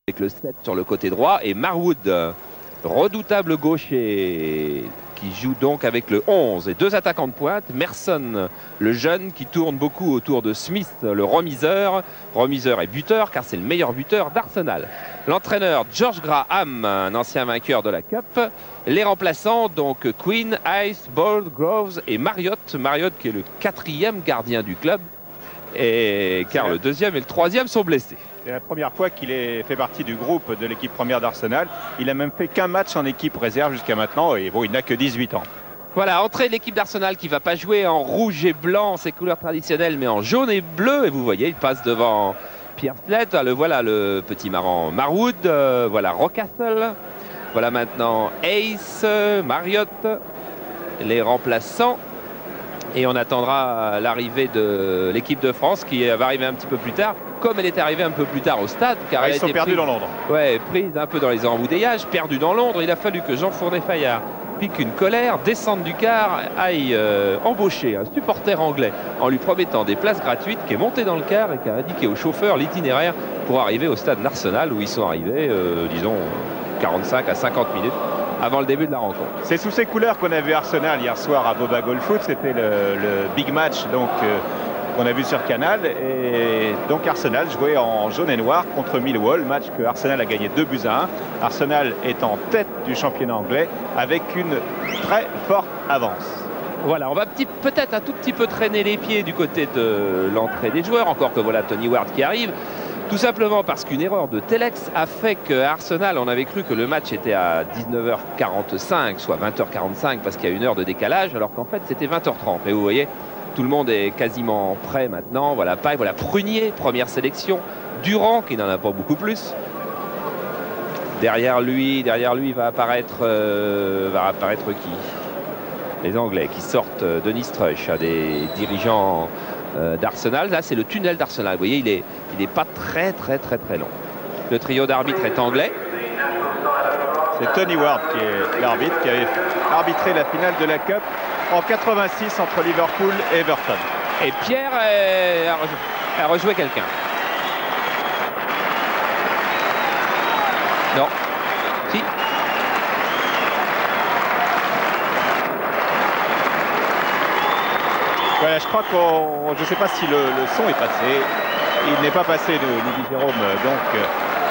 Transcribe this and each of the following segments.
avec le 7 sur le côté droit et Marwood, redoutable gaucher qui joue donc avec le 11 et deux attaquants de pointe. Merson, le jeune qui tourne beaucoup autour de Smith, le remiseur et buteur car c'est le meilleur buteur d'Arsenal. L'entraîneur George Graham, un ancien vainqueur de la Cup. Les remplaçants donc Quinn, Ice, Bold, Groves et Marriott qui est le 4e gardien du club et car le 2e et le 3e sont blessés. C'est la première fois qu'il fait partie du groupe de l'équipe première d'Arsenal. Il a même fait qu'un match en équipe réserve jusqu'à maintenant et bon, il n'a que 18 ans. Voilà, entrée de l'équipe d'Arsenal qui ne va pas jouer en rouge et blanc, ses couleurs traditionnelles, mais en jaune et bleu. Et vous voyez, il passe devant Pierre Slett. Voilà le petit marrant Marwood. Voilà Rocastle. Voilà maintenant Ace, Marriott, les remplaçants. Et on attendra l'arrivée de l'équipe de France qui va arriver un petit peu plus tard, comme elle est arrivée un peu plus tard au stade. Car elle ils sont perdus dans Londres. Ouais, prise un peu dans les embouteillages, perdue dans Londres. Il a fallu que Jean Fournet-Fayard pique une colère, descende du car, aille embaucher un supporter anglais en lui promettant des places gratuites, qui est monté dans le car et qui a indiqué au chauffeur l'itinéraire pour arriver au stade d'Arsenal où ils sont arrivés, disons, 45 à 50 minutes avant le début de la rencontre. C'est sous ces couleurs qu'on a vu Arsenal hier soir à Boba Goal Foot. C'était le big match donc qu'on a vu sur Canal. Et donc Arsenal jouait en jaune et noir contre Millwall. Match que Arsenal a gagné 2-1. Arsenal est en tête du championnat anglais avec une très forte avance. Voilà, on va peut-être un tout petit peu traîner les pieds du côté de l'entrée des joueurs. Encore que voilà Tony Ward qui arrive. Tout simplement parce qu'une erreur de Telex a fait qu'à Arsenal, on avait cru que le match était à 19h45, soit 20h45, parce qu'il y a une heure de décalage, alors qu'en fait c'était 20h30. Et vous voyez, tout le monde est quasiment prêt maintenant. Voilà Paille, voilà Prunier, première sélection. Durand, qui n'en a pas beaucoup plus. Derrière lui va apparaître qui? Les Anglais qui sortent Denis Strush, des dirigeants d'Arsenal. Là, c'est le tunnel d'Arsenal. Vous voyez, il est pas très long. Le trio d'arbitres est anglais. C'est Tony Ward qui est l'arbitre, qui avait arbitré la finale de la Cup en 86 entre Liverpool et Everton. Et Pierre a rejoué quelqu'un. Non. Si. Voilà, je crois je ne sais pas si le son est passé. Il n'est pas passé, nous dit Jérôme. Donc,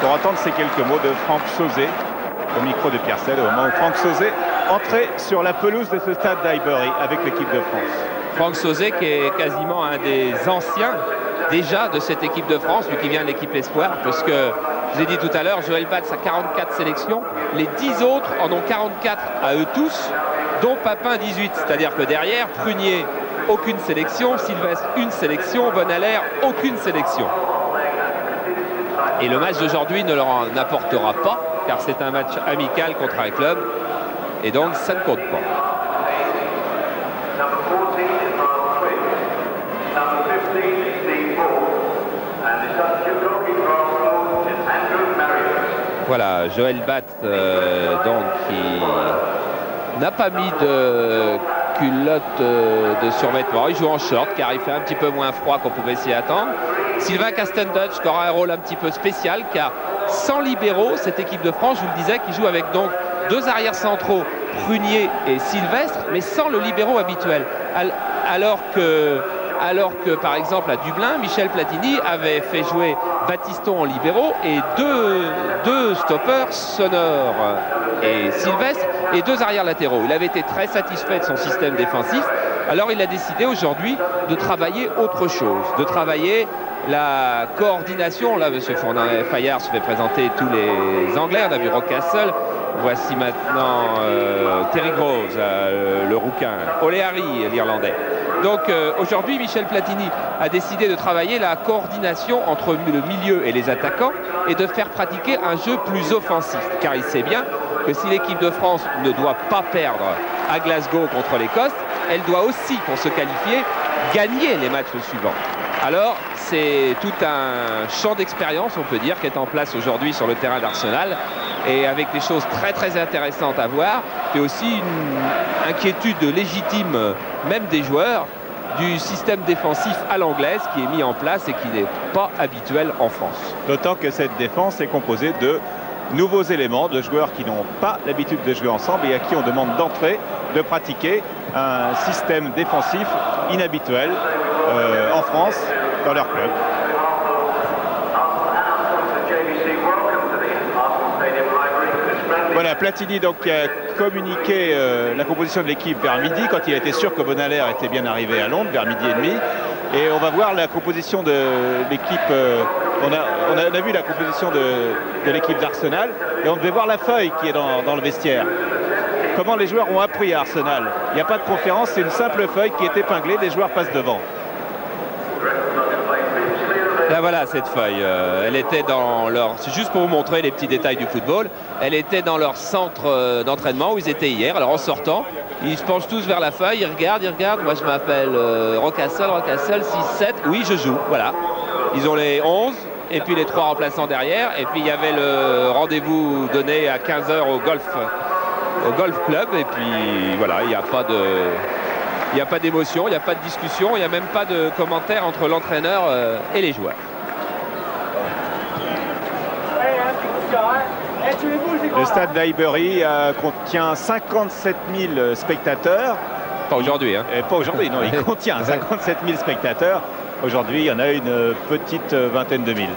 pour entendre ces quelques mots de Franck Sauzet, au micro de Pierre Selle, au moment où Franck Sauzet entrait sur la pelouse de ce stade d'Highbury avec l'équipe de France. Franck Sauzet qui est quasiment un des anciens déjà de cette équipe de France, lui qui vient de l'équipe Espoir, parce que je vous ai dit tout à l'heure, Joël Batz a 44 sélections, les 10 autres en ont 44 à eux tous, dont Papin 18, c'est-à-dire que derrière, Prunier, aucune sélection, Sylvestre, une sélection, Bonalaire, aucune sélection. Et le match d'aujourd'hui ne leur en apportera pas, car c'est un match amical contre un club, et donc ça ne compte pas. Voilà, Joël Batz, donc, qui n'a pas mis de culotte de survêtement. Il joue en short car il fait un petit peu moins froid qu'on pouvait s'y attendre. Sylvain Castendutch qui aura un rôle un petit peu spécial car sans libéraux, cette équipe de France, je vous le disais, qui joue avec donc deux arrières centraux, Prunier et Sylvestre, mais sans le libéraux habituel. Alors que par exemple à Dublin, Michel Platini avait fait jouer Battiston en libéraux et deux stoppeurs, Sonor et Sylvestre, et deux arrières latéraux. Il avait été très satisfait de son système défensif. Alors il a décidé aujourd'hui de travailler autre chose, de travailler la coordination. Là, M. Fournet-Fayard se fait présenter tous les Anglais. On a vu Rocastle. Voici maintenant Terry Groves, le rouquin. O'Leary, l'Irlandais. Donc aujourd'hui, Michel Platini a décidé de travailler la coordination entre le milieu et les attaquants et de faire pratiquer un jeu plus offensif. Car il sait bien que si l'équipe de France ne doit pas perdre à Glasgow contre l'Écosse, elle doit aussi, pour se qualifier, gagner les matchs suivants. Alors, c'est tout un champ d'expérience, on peut dire, qui est en place aujourd'hui sur le terrain d'Arsenal, et avec des choses très intéressantes à voir, et aussi une inquiétude légitime, même des joueurs, du système défensif à l'anglaise qui est mis en place et qui n'est pas habituel en France. D'autant que cette défense est composée de nouveaux éléments, de joueurs qui n'ont pas l'habitude de jouer ensemble et à qui on demande d'entrer, de pratiquer un système défensif inhabituel en France, dans leur club. Voilà, Platini donc qui a communiqué la composition de l'équipe vers midi, quand il était sûr que Bonaler était bien arrivé à Londres, vers midi et demi. Et on va voir la composition de l'équipe. On a vu la composition de l'équipe d'Arsenal et on devait voir la feuille qui est dans le vestiaire. Comment les joueurs ont appris à Arsenal. Il n'y a pas de conférence, c'est une simple feuille qui est épinglée, les joueurs passent devant. Là voilà cette feuille, elle était dans leur, c'est juste pour vous montrer les petits détails du football, elle était dans leur centre d'entraînement où ils étaient hier. Alors en sortant, ils se penchent tous vers la feuille, ils regardent, moi je m'appelle Rocastle, 6-7, oui je joue, voilà. Ils ont les 11 et puis les 3 remplaçants derrière et puis il y avait le rendez-vous donné à 15 h au golf club et puis voilà, il n'y a pas de... Il n'y a pas d'émotion, il n'y a pas de discussion, il n'y a même pas de commentaire entre l'entraîneur et les joueurs. Le stade d'Highbury contient 57 000 spectateurs. Pas aujourd'hui, hein. Pas aujourd'hui, non, il contient 57 000 spectateurs. Aujourd'hui, il y en a une petite vingtaine de mille.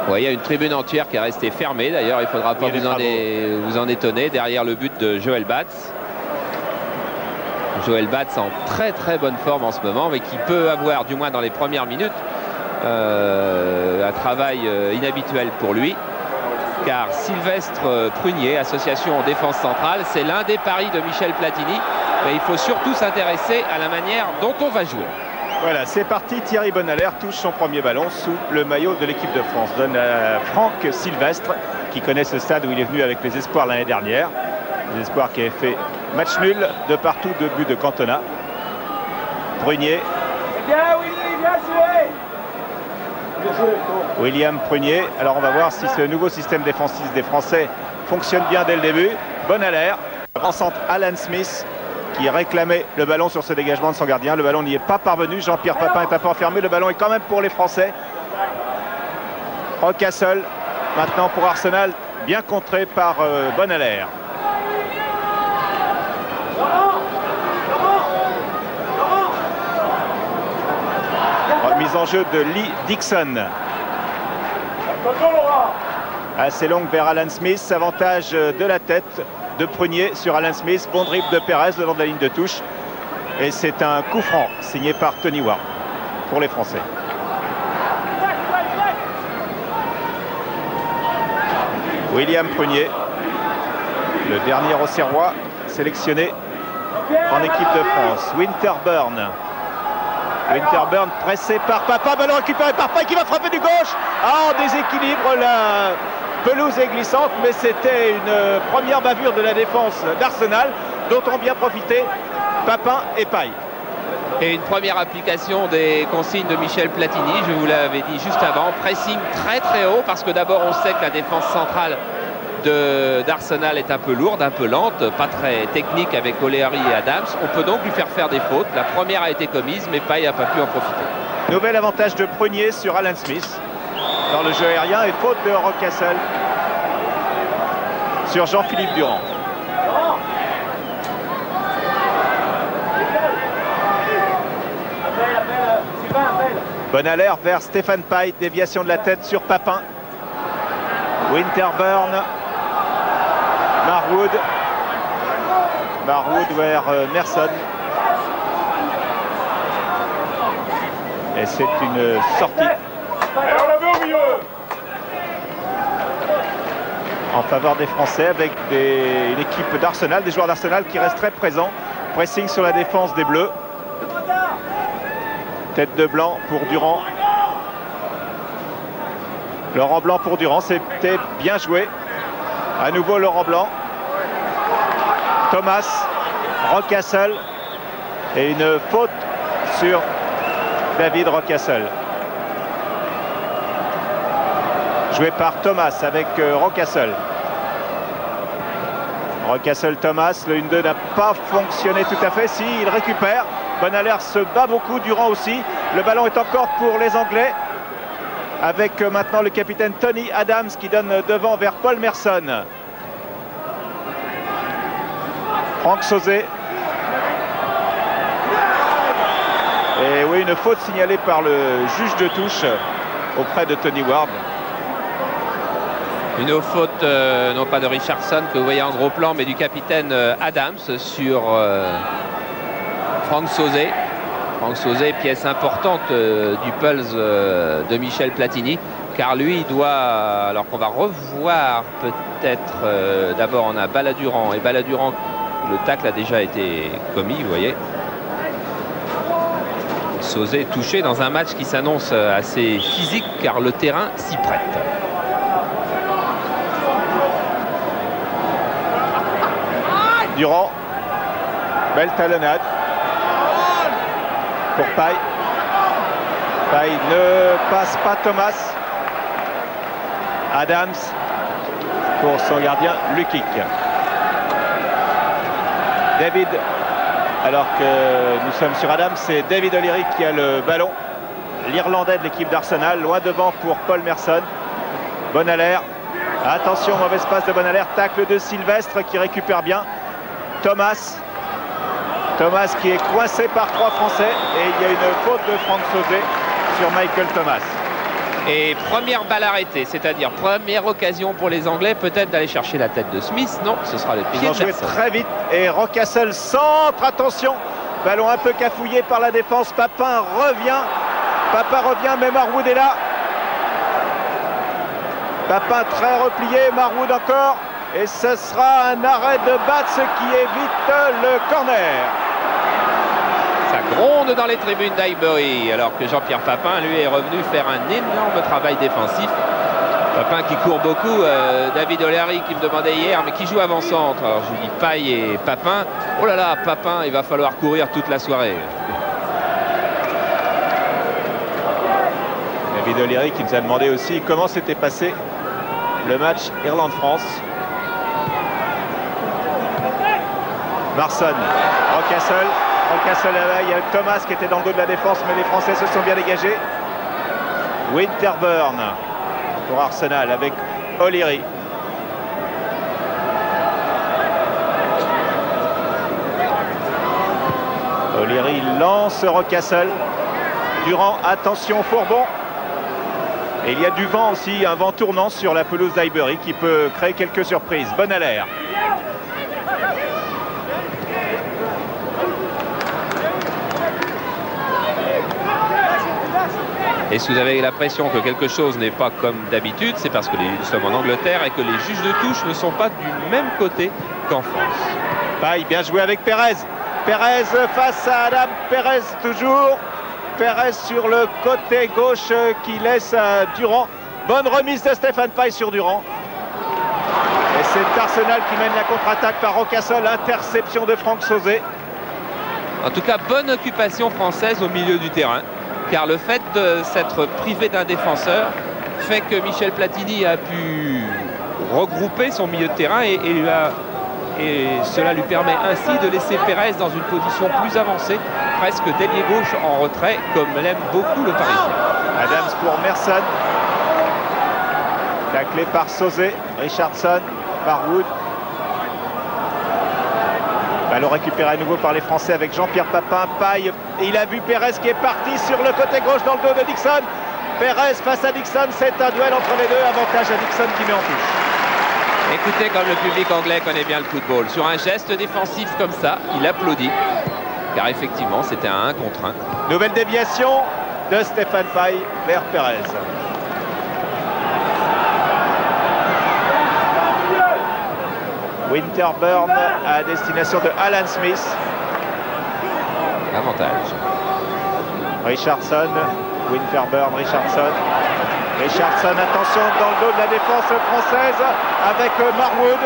Ouais, il y a une tribune entière qui est restée fermée. D'ailleurs, il ne faudra pas vous en étonner derrière le but de Joel Batz. Joel Batz en très très bonne forme en ce moment, mais qui peut avoir, du moins dans les premières minutes, un travail inhabituel pour lui. Car Sylvestre Prunier, association en défense centrale, c'est l'un des paris de Michel Platini. Mais il faut surtout s'intéresser à la manière dont on va jouer. Voilà, c'est parti. Thierry Bonaler touche son premier ballon sous le maillot de l'équipe de France. Donne à Franck Sylvestre, qui connaît ce stade où il est venu avec les espoirs l'année dernière. Les espoirs qui avaient fait match nul de partout, 2 buts de Cantona. Prunier. William Prunier. Alors on va voir si ce nouveau système défensif des Français fonctionne bien dès le début. Bonaler. Grand centre Alan Smith qui réclamait le ballon sur ce dégagement de son gardien. Le ballon n'y est pas parvenu. Jean-Pierre Papin est un peu enfermé. Le ballon est quand même pour les Français. Rocastle maintenant pour Arsenal, bien contré par Bonaler. Mise en jeu de Lee Dixon. Assez longue vers Alan Smith. Avantage de la tête de Prunier sur Alan Smith. Bon dribble de Pérez le long de la ligne de touche. Et c'est un coup franc signé par Tony Ward pour les Français. William Prunier, le dernier Auxerrois sélectionné en équipe de France. Winterburn pressé par Papin, ballon récupéré par Papin qui va frapper du gauche. En déséquilibre, la pelouse est glissante, mais c'était une première bavure de la défense d'Arsenal, dont ont bien profité Papin et Paille. Et une première application des consignes de Michel Platini, je vous l'avais dit juste avant, pressing très très haut, parce que d'abord on sait que la défense centrale d'Arsenal est un peu lourde, un peu lente, pas très technique avec O'Leary et Adams. On peut donc lui faire des fautes. La première a été commise, mais Paille n'a pas pu en profiter. Nouvel avantage de Prunier sur Alan Smith dans le jeu aérien et faute de Rocastle sur Jean-Philippe Durand. Bonaler vers Stéphane Paille, déviation de la tête sur Papin. Winterburn. Marwood vers Merson. Et c'est une sortie en faveur des Français avec une équipe d'Arsenal, des joueurs d'Arsenal qui restent très présents. Pressing sur la défense des Bleus. Tête de blanc pour Durand. Laurent Blanc pour Durand, c'était bien joué. À nouveau Laurent Blanc. Thomas, Rocastle et une faute sur David Rocastle. Joué par Thomas avec Rocastle. Rocastle-Thomas, le 1-2 n'a pas fonctionné tout à fait. Si, il récupère Bonalaire se bat beaucoup, Durand aussi. Le ballon est encore pour les Anglais. Avec maintenant le capitaine Tony Adams qui donne devant vers Paul Merson. Franck Sauzet. Et oui, une faute signalée par le juge de touche auprès de Tony Ward. Une faute, non pas de Richardson que vous voyez en gros plan, mais du capitaine Adams sur Franck Sauzet. Franck Sauzet, pièce importante du Pulse de Michel Platini, car lui, il doit, alors qu'on va revoir peut-être, d'abord on a Balladuran, et Balladuran, le tacle a déjà été commis, vous voyez. Sauzet touché dans un match qui s'annonce assez physique, car le terrain s'y prête. Durand, belle talonnade pour Paille. Paille ne passe pas Thomas. Adams pour son gardien Lukic. David, alors que nous sommes sur Adams, c'est David O'Leary qui a le ballon. L'Irlandais de l'équipe d'Arsenal, loin devant pour Paul Merson. Bonalaire, attention, mauvaise passe de Bonalaire, tacle de Sylvestre qui récupère bien. Thomas qui est coincé par 3 Français et il y a une faute de Franck Sauzet sur Michael Thomas. Et première balle arrêtée, c'est-à-dire première occasion pour les Anglais peut-être d'aller chercher la tête de Smith. Non, ce sera le pied. Ils vont jouer très vite et Rocastle centre, attention, ballon un peu cafouillé par la défense. Papin revient, mais Marwood est là. Papin très replié, Marwood encore. Et ce sera un arrêt de batte, ce qui évite le corner. Ça gronde dans les tribunes d'Highbury, alors que Jean-Pierre Papin, lui, est revenu faire un énorme travail défensif. Papin qui court beaucoup, David O'Leary qui me demandait hier, mais qui joue avant-centre. Alors je lui dis Paille et Papin. Oh là là, Papin, il va falloir courir toute la soirée. David O'Leary qui nous a demandé aussi comment s'était passé le match Irlande-France. Marson, Rocastle là, il y a Thomas qui était dans le dos de la défense, mais les Français se sont bien dégagés. Winterburn pour Arsenal avec O'Leary. O'Leary lance Rocastle. Durand, attention, Fourbon. Et il y a du vent aussi, un vent tournant sur la pelouse d'Highbury qui peut créer quelques surprises. Bonalaire. Et si vous avez l'impression que quelque chose n'est pas comme d'habitude, c'est parce que nous sommes en Angleterre et que les juges de touche ne sont pas du même côté qu'en France. Paille, bien joué avec Pérez. Pérez face à Adam. Pérez toujours. Pérez sur le côté gauche qui laisse à Durand. Bonne remise de Stéphane Paille sur Durand. Et c'est Arsenal qui mène la contre-attaque par Rocastle. Interception de Franck Sauzet. En tout cas, bonne occupation française au milieu du terrain. Car le fait de s'être privé d'un défenseur fait que Michel Platini a pu regrouper son milieu de terrain et cela lui permet ainsi de laisser Pérez dans une position plus avancée, presque d'ailier gauche en retrait, comme l'aime beaucoup le Parisien. Adams pour Merson. Taclé par Sauzet, Richardson, par Wood. Ballon récupéré à nouveau par les Français avec Jean-Pierre Papin. Paille, et il a vu Pérez qui est parti sur le côté gauche dans le dos de Dixon. Pérez face à Dixon, c'est un duel entre les deux. Avantage à Dixon qui met en touche. Écoutez comme le public anglais connaît bien le football. Sur un geste défensif comme ça, il applaudit. Car effectivement, c'était un 1 contre 1. Nouvelle déviation de Stéphane Paille vers Pérez. Winterburn à destination de Alan Smith. Avantage. Richardson, Winterburn, Richardson. Richardson, attention dans le dos de la défense française avec Marwood.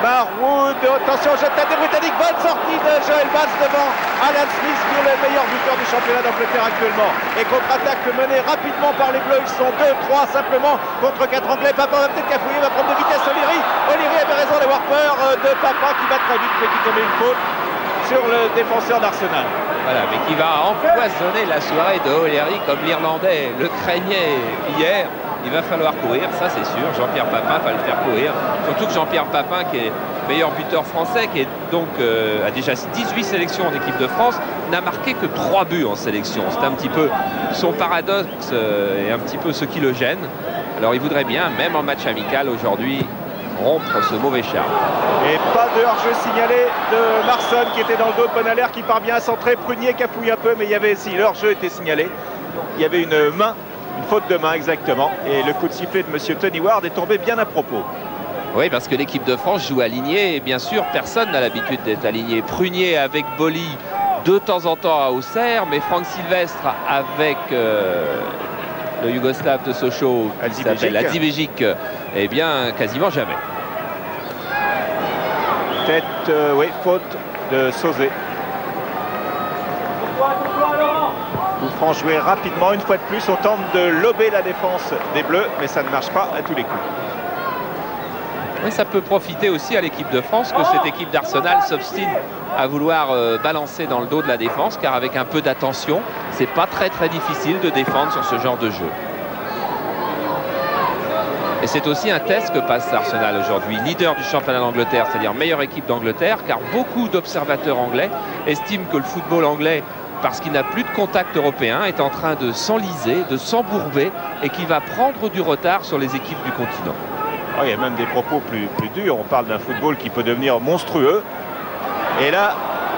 Marwood, attention, jette tête des Britanniques. Bonne sortie de Joel Batz devant Alan Smith, qui est le meilleur buteur du championnat d'Angleterre actuellement. Et contre-attaque menée rapidement par les Bleus. Ils sont 2-3 simplement contre 4 Anglais. Papin va peut-être cafouiller, va prendre de vitesse O'Leary. O'Leary avait raison d'avoir peur de Papin qui va très vite mais qui commet une faute sur le défenseur d'Arsenal. Voilà, mais qui va empoisonner la soirée de O'Leary comme l'Irlandais le craignait hier. Il va falloir courir, ça c'est sûr. Jean-Pierre Papin va le faire courir. Surtout que Jean-Pierre Papin, qui est meilleur buteur français, qui est donc a déjà 18 sélections en équipe de France, n'a marqué que 3 buts en sélection. C'est un petit peu son paradoxe et un petit peu ce qui le gêne. Alors il voudrait bien, même en match amical aujourd'hui, rompre ce mauvais charme. Et pas de hors-jeu signalé de Marson qui était dans le dos de Bonalaire, qui parvient à centrer. Prunier cafouille un peu, mais il y avait, si le hors-jeu était signalé, il y avait une main, une faute de main exactement, et le coup de sifflet de monsieur Tony Ward est tombé bien à propos. Oui, parce que l'équipe de France joue aligné, et bien sûr personne n'a l'habitude d'être aligné. Prunier avec Boli de temps en temps à Auxerre, mais Franck Sylvestre avec le Yougoslave de Sochaux qui s'appelle Hadzibejic, eh bien quasiment jamais. Tête, oui, faute de Sauzet. Coup franc joué rapidement, une fois de plus, on tente de lober la défense des Bleus, mais ça ne marche pas à tous les coups. Oui, ça peut profiter aussi à l'équipe de France que cette équipe d'Arsenal s'obstine à vouloir balancer dans le dos de la défense, car avec un peu d'attention, c'est pas très difficile de défendre sur ce genre de jeu. Et c'est aussi un test que passe l'Arsenal aujourd'hui, leader du championnat d'Angleterre, c'est-à-dire meilleure équipe d'Angleterre, car beaucoup d'observateurs anglais estiment que le football anglais, parce qu'il n'a plus de contact européen, est en train de s'enliser, de s'embourber, et qui va prendre du retard sur les équipes du continent. Oh, il y a même des propos plus durs. On parle d'un football qui peut devenir monstrueux. Et là,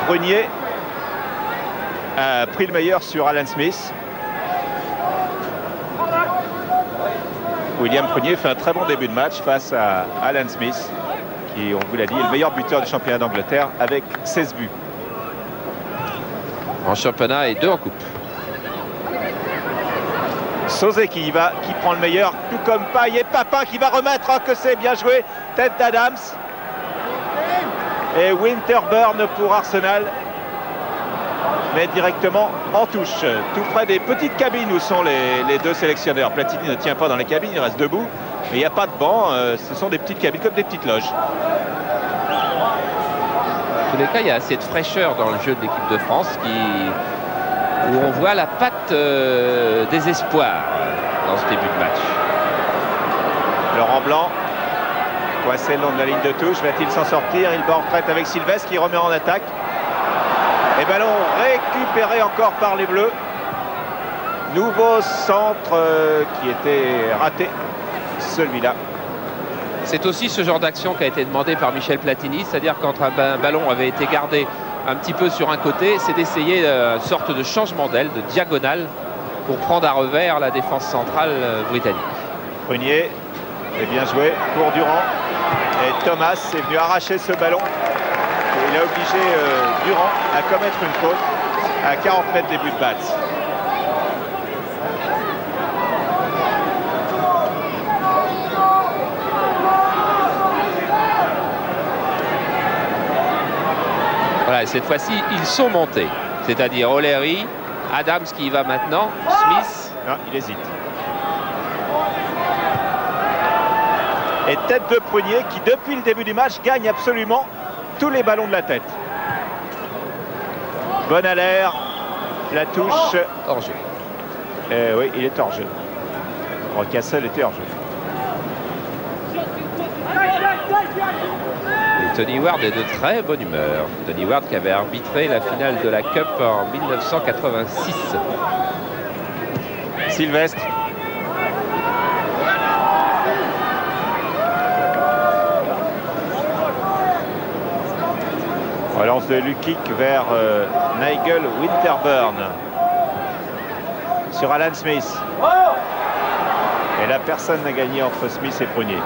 Prunier a pris le meilleur sur Alan Smith. William Prunier fait un très bon début de match face à Alan Smith, qui, on vous l'a dit, est le meilleur buteur du championnat d'Angleterre avec 16 buts. En championnat et 2 en coupe. Sauzet qui prend le meilleur, tout comme Paille, et Papin qui va remettre, oh, que c'est bien joué, tête d'Adams. Et Winterburn pour Arsenal, mais directement en touche, tout près des petites cabines où sont les deux sélectionneurs. Platini ne tient pas dans les cabines, il reste debout, mais il n'y a pas de banc, ce sont des petites cabines comme des petites loges. En tous les cas, il y a assez de fraîcheur dans le jeu de l'équipe de France où on voit la patte désespoir dans ce début de match. Laurent Blanc, coincé le long de la ligne de touche, va-t-il s'en sortir? Il bat en retraite avec Sylvestre qui remet en attaque. Et ballon récupéré encore par les Bleus. Nouveau centre qui était raté, celui-là. C'est aussi ce genre d'action qui a été demandé par Michel Platini, c'est-à-dire quand un ballon avait été gardé un petit peu sur un côté, c'est d'essayer une sorte de changement d'aile, de diagonale, pour prendre à revers la défense centrale britannique. Prunier est bien joué pour Durand. Et Thomas est venu arracher ce ballon. Et il a obligé Durand à commettre une faute à 40 mètres des buts de Batz. Voilà, et cette fois-ci, ils sont montés. C'est-à-dire O'Leary, Adams qui y va maintenant, Smith. Non, il hésite. Et tête de Prunier qui, depuis le début du match, gagne absolument tous les ballons de la tête. Bonalaire, la touche. Hors-jeu. Oui, il est hors-jeu. Rocassel était hors-jeu. Et Tony Ward est de très bonne humeur. Tony Ward qui avait arbitré la finale de la Cup en 1986. Sylvestre. Relance de Lukic vers Nigel Winterburn. Sur Alan Smith. Et là, personne n'a gagné entre Smith et Prunier.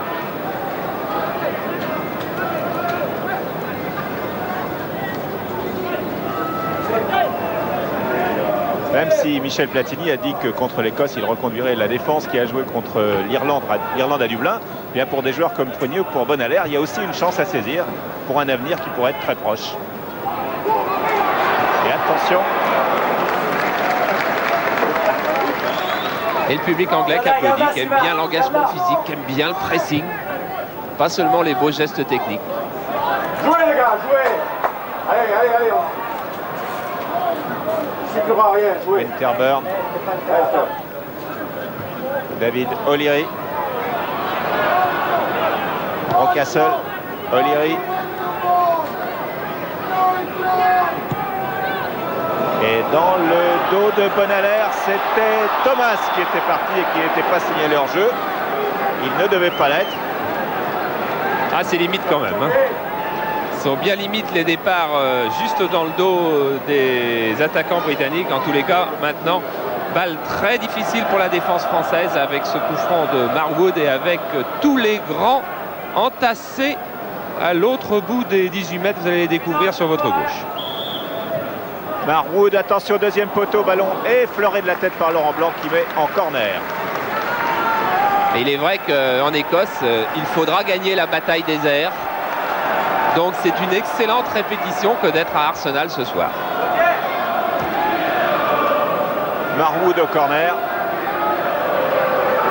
Même si Michel Platini a dit que contre l'Écosse, il reconduirait la défense qui a joué contre l'Irlande à Dublin, bien pour des joueurs comme Prunier ou pour Bonalaire, il y a aussi une chance à saisir pour un avenir qui pourrait être très proche. Et attention. Et le public anglais qui applaudit, qui aime bien l'engagement physique, qui aime bien le pressing, pas seulement les beaux gestes techniques. Jouez les gars, jouez. Allez. Winterburn. David O'Leary. Rocastle. O'Leary. Et dans le dos de Bonalaire, c'était Thomas qui était parti et qui n'était pas signalé hors jeu. Il ne devait pas l'être. Ah, c'est limite quand même. Hein. Ils sont bien limite les départs juste dans le dos des attaquants britanniques. En tous les cas, maintenant, balle très difficile pour la défense française avec ce coup franc de Marwood et avec tous les grands entassés à l'autre bout des 18 mètres. Vous allez les découvrir sur votre gauche. Marwood, attention, deuxième poteau, ballon effleuré de la tête par Laurent Blanc qui met en corner. Et il est vrai qu'en Écosse, il faudra gagner la bataille des airs. Donc c'est une excellente répétition que d'être à Arsenal ce soir. Marwood au corner.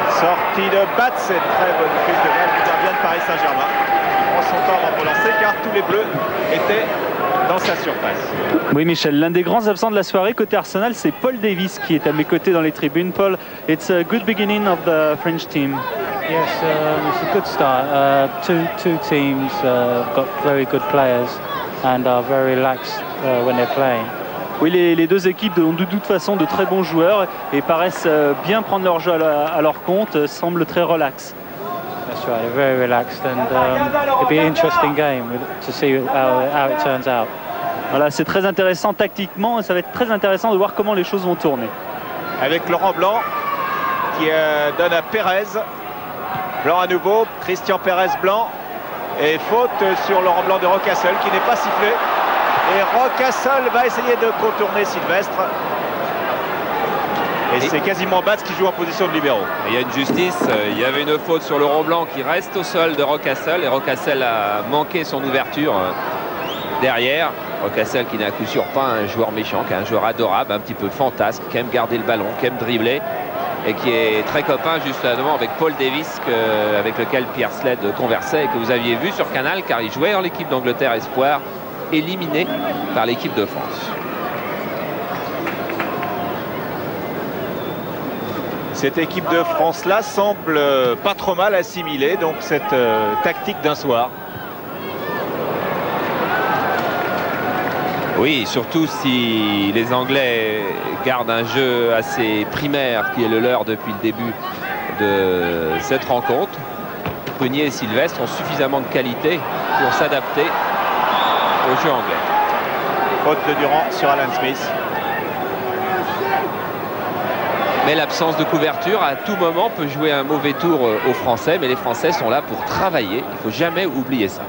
Sortie de Batz, c'est très bonne prise de balle du gardien de Paris Saint-Germain. Il prend son temps avant de relancer car tous les bleus étaient dans sa surface. Oui, Michel, l'un des grands absents de la soirée côté Arsenal, c'est Paul Davis qui est à mes côtés dans les tribunes. Paul, it's a good beginning of the French team. Yes, it's a good start. Two teams got very good players and are very relaxed when they're playing. Oui, les deux équipes ont de toute façon de très bons joueurs et paraissent bien prendre leur jeu à leur compte, semblent très relax. That's right, they're very relaxed and it'll be an interesting game to see how it turns out. Voilà, c'est très intéressant tactiquement et ça va être très intéressant de voir comment les choses vont tourner. Avec Laurent Blanc qui donne à Pérez. Blanc à nouveau, Christian Pérez Blanc. Et faute sur Laurent Blanc de Rocastle qui n'est pas sifflé. Et Rocastle va essayer de contourner Sylvestre. Et c'est quasiment Batz qui joue en position de libéraux. Il y a une justice, il y avait une faute sur Laurent Blanc qui reste au sol de Rocastle. Et Rocastle a manqué son ouverture derrière. Rocastle qui n'est à coup sûr pas un joueur méchant, qui est un joueur adorable, un petit peu fantasque, qui aime garder le ballon, qui aime dribbler. Et qui est très copain justement avec Paul Davis avec lequel Pierre Sled conversait et que vous aviez vu sur Canal car il jouait dans l'équipe d'Angleterre Espoir, éliminé par l'équipe de France. Cette équipe de France-là semble pas trop mal assimiler donc cette tactique d'un soir. Oui, surtout si les Anglais gardent un jeu assez primaire qui est le leur depuis le début de cette rencontre. Peunier et Sylvestre ont suffisamment de qualité pour s'adapter au jeu anglais. Faute de Durand sur Alan Smith. Mais l'absence de couverture à tout moment peut jouer un mauvais tour aux Français, mais les Français sont là pour travailler. Il ne faut jamais oublier ça.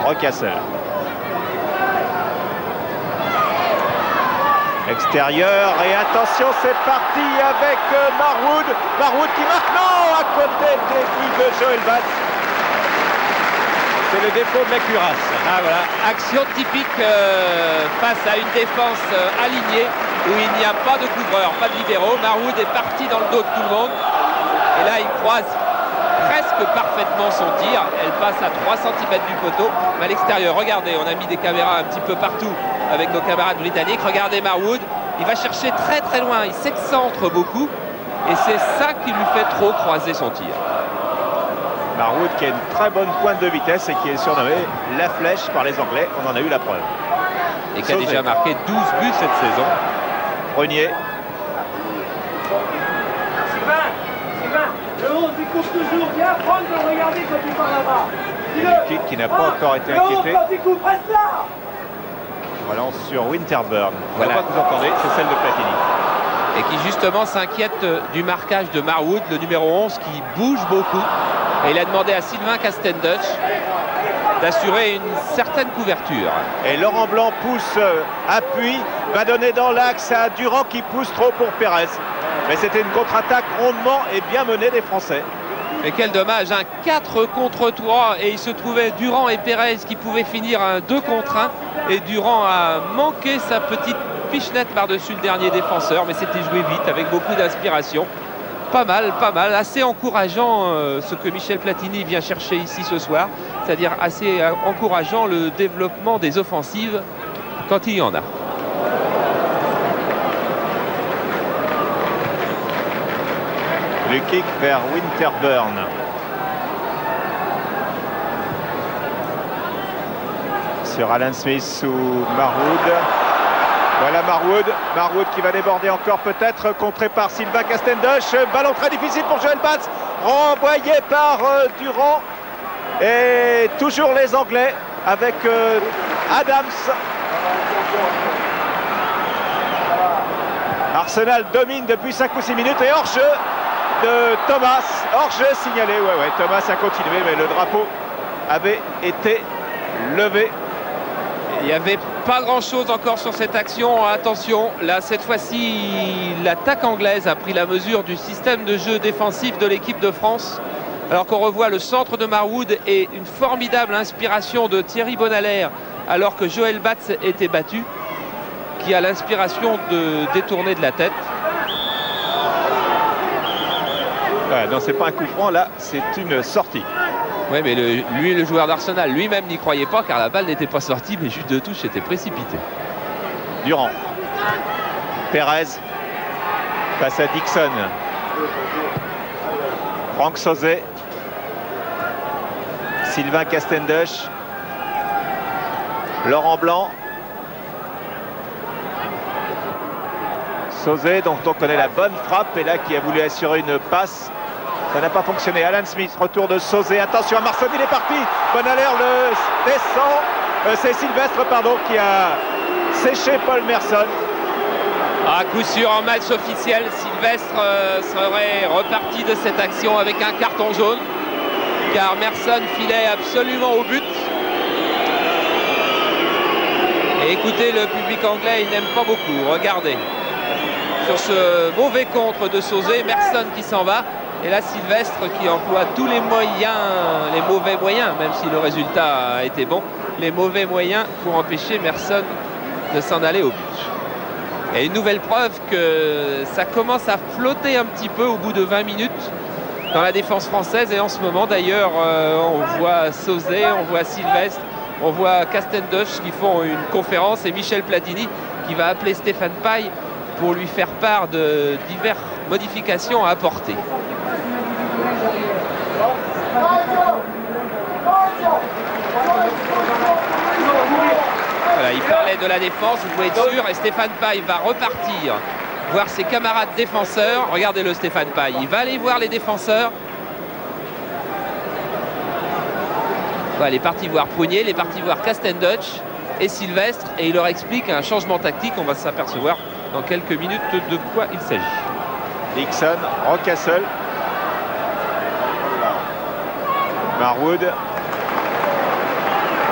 Rocastle. Extérieur et attention, c'est parti avec Marwood. Marwood qui marque, non, à côté des buts de Joël Batz. C'est le défaut de la cuirasse. Ah voilà, action typique face à une défense alignée où il n'y a pas de couvreur, pas de libéraux. Marwood est parti dans le dos de tout le monde. Et là, il croise presque parfaitement son tir. Elle passe à 3 cm du poteau. Mais à l'extérieur, regardez, on a mis des caméras un petit peu partout avec nos camarades britanniques. Regardez Marwood, il va chercher très très loin, il s'excentre beaucoup et c'est ça qui lui fait trop croiser son tir. Marwood qui a une très bonne pointe de vitesse et qui est surnommé la flèche par les Anglais, on en a eu la preuve. Et qui a déjà marqué 12 buts cette saison. Renier. Le 11 il coupe toujours, viens prendre, regardez quand il part là-bas. Une kick qui n'a pas encore été inquiété. Quand il coupe, reste là. Relance sur Winterburn. Voilà. Pas que vous entendez, c'est celle de Platini. Et qui justement s'inquiète du marquage de Marwood, le numéro 11, qui bouge beaucoup. Et il a demandé à Sylvain Castendutch d'assurer une certaine couverture. Et Laurent Blanc pousse, appuie, va donner dans l'axe à Durand qui pousse trop pour Pérez. Mais c'était une contre-attaque rondement et bien menée des Français. Mais quel dommage, un 4 contre 3 et il se trouvait Durand et Pérez qui pouvaient finir un 2 contre 1 et Durand a manqué sa petite pichenette par-dessus le dernier défenseur, mais c'était joué vite avec beaucoup d'inspiration. Pas mal, assez encourageant ce que Michel Platini vient chercher ici ce soir, c'est-à-dire assez encourageant le développement des offensives quand il y en a. du kick vers Winterburn. Sur Alan Smith ou Marwood. Voilà Marwood qui va déborder encore peut-être, contré par Sylvain Castendush. Ballon très difficile pour Joel Batz, renvoyé par Durand. Et toujours les Anglais avec Adams. Arsenal domine depuis 5 ou 6 minutes et hors-jeu de Thomas. Hors-jeu signalé, ouais, Thomas a continué mais le drapeau avait été levé. Il n'y avait pas grand-chose encore sur cette action. Attention, là, cette fois-ci, l'attaque anglaise a pris la mesure du système de jeu défensif de l'équipe de France. Alors qu'on revoit le centre de Marwood et une formidable inspiration de Thierry Bonalaire, alors que Joel Batz était battu, qui a l'inspiration de détourner de la tête. Ouais, non, c'est pas un coup franc, là, c'est une sortie. Oui, mais lui, le joueur d'Arsenal, lui-même n'y croyait pas car la balle n'était pas sortie, mais juste de touche était précipité. Durand. Perez face à Dixon. Franck Sauzet. Sylvain Castendush. Laurent Blanc. Sauzet, dont on connaît la bonne frappe, et là qui a voulu assurer une passe. Ça n'a pas fonctionné. Alan Smith, retour de Sauzet. Attention à Marson, il est parti. Bonalaire le descend. C'est Sylvestre, pardon, qui a séché Paul Merson. À coup sûr, en match officiel, Sylvestre serait reparti de cette action avec un carton jaune. Car Merson filait absolument au but. Et écoutez, le public anglais, il n'aime pas beaucoup. Regardez. Sur ce mauvais contre de Sauzet, Merson qui s'en va. Et là, Sylvestre qui emploie tous les moyens, les mauvais moyens, même si le résultat a été bon, les mauvais moyens pour empêcher Merson de s'en aller au but. Et une nouvelle preuve que ça commence à flotter un petit peu au bout de 20 minutes dans la défense française. Et en ce moment, d'ailleurs, on voit Sauzet, on voit Sylvestre, on voit Castendush qui font une conférence et Michel Platini qui va appeler Stéphane Paille pour lui faire part de diverses modifications à apporter. Voilà, il parlait de la défense, vous pouvez être sûr, et Stéphane Paille va repartir voir ses camarades défenseurs. Regardez-le, Stéphane Paille, il va aller voir les défenseurs. Voilà, il est parti voir Prunier, il est parti voir Castendush et Sylvestre, et il leur explique un changement tactique. On va s'apercevoir dans quelques minutes de quoi il s'agit. Dixon, Rockcastle. Marwood.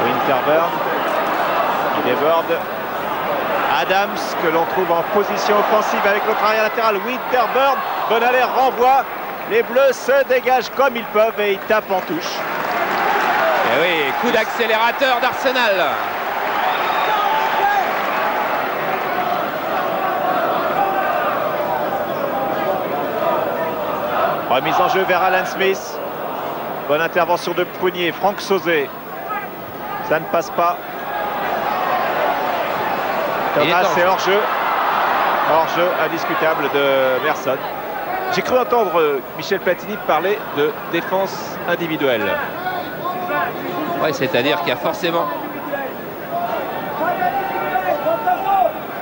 Winterburn. Il déborde. Adams, que l'on trouve en position offensive avec l'autre arrière latéral. Winterburn. Bonalaire renvoie. Les Bleus se dégagent comme ils peuvent et ils tapent en touche. Et oui, coup d'accélérateur d'Arsenal. Remise en jeu vers Alan Smith. Bonne intervention de Prunier. Franck Sauzet. Ça ne passe pas. Thomas, c'est hors-jeu. Hors-jeu indiscutable de Merson. J'ai cru entendre Michel Platini parler de défense individuelle. Oui, c'est-à-dire qu'il y a forcément...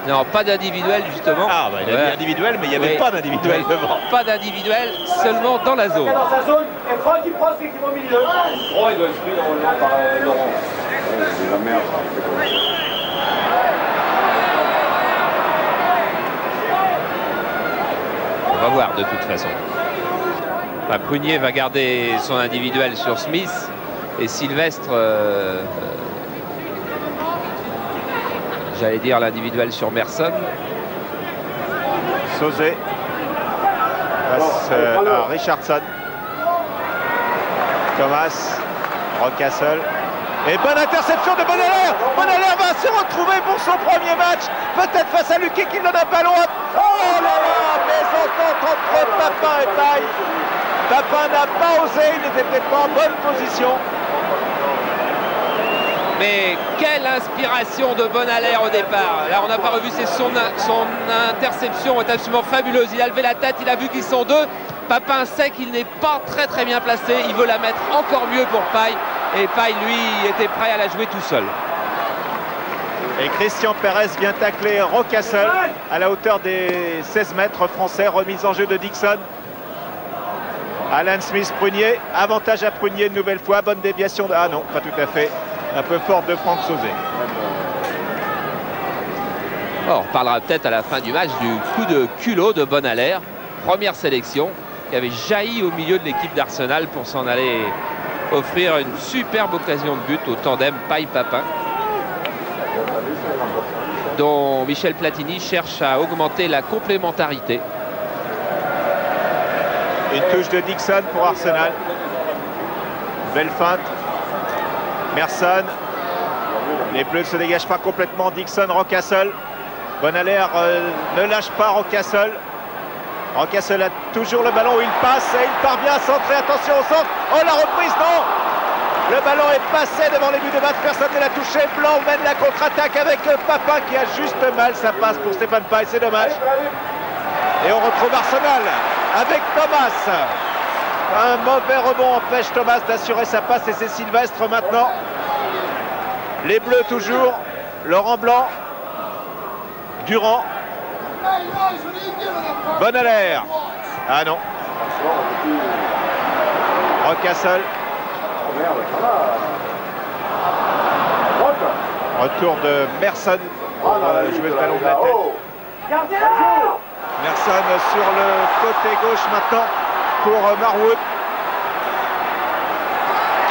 Non, pas d'individuel justement. Ah, bah, il a dit individuel, mais il n'y avait pas d'individuel devant. Pas d'individuel, seulement dans la zone. Dans sa zone, et Franck qui prend ce qui est au milieu. Oh, il doit être pris normalement par Laurent. C'est la merde. On va voir de toute façon. Enfin, Prunier va garder son individuel sur Smith et Sylvestre... j'allais dire l'individuel sur Merson. Sauzet face à Richardson. Thomas, Rockcastle. Et bonne interception de Bonalaire. Bonalaire va se retrouver pour son premier match. Peut-être face à Luque qui n'en a pas loin. Oh là là, mésentente entre Papin et Paille. Papin n'a pas osé, il n'était peut-être pas en bonne position. Mais quelle inspiration de Bonalaire au départ. Là, on n'a pas revu, c'est son interception est absolument fabuleuse. Il a levé la tête, il a vu qu'ils sont deux. Papin sait qu'il n'est pas très bien placé. Il veut la mettre encore mieux pour Paille. Et Paille, lui, était prêt à la jouer tout seul. Et Christian Pérez vient tacler Rocastle à la hauteur des 16 mètres français. Remise en jeu de Dixon. Alan Smith, Prunier. Avantage à Prunier une nouvelle fois. Bonne déviation. Ah non, pas tout à fait. Un peu forte de Franck Sauzet. On reparlera peut-être à la fin du match du coup de culot de Bonalaire. Première sélection qui avait jailli au milieu de l'équipe d'Arsenal pour s'en aller offrir une superbe occasion de but au tandem Paille-Papin, dont Michel Platini cherche à augmenter la complémentarité. Une touche de Dixon pour Arsenal. Belle feinte. Merson. Les Bleus ne se dégagent pas complètement. Dixon, Rocastle. Bonalaire ne lâche pas Rocastle. Rocastle a toujours le ballon où il passe et il parvient à centrer. Attention au centre. Oh, la reprise, non! Le ballon est passé devant les buts de match. Personne ne l'a touché. Blanc mène la contre-attaque avec Papin qui a juste mal. Ça passe pour Stéphane Paille. C'est dommage. Et on retrouve Arsenal avec Thomas. Un mauvais rebond empêche Thomas d'assurer sa passe et c'est Sylvestre maintenant. Les Bleus toujours. Laurent Blanc. Durand. Bonalaire. Ah non. Rocastle. Retour de Merson. Jouer le ballon de la tête. Merson sur le côté gauche maintenant pour Marwood.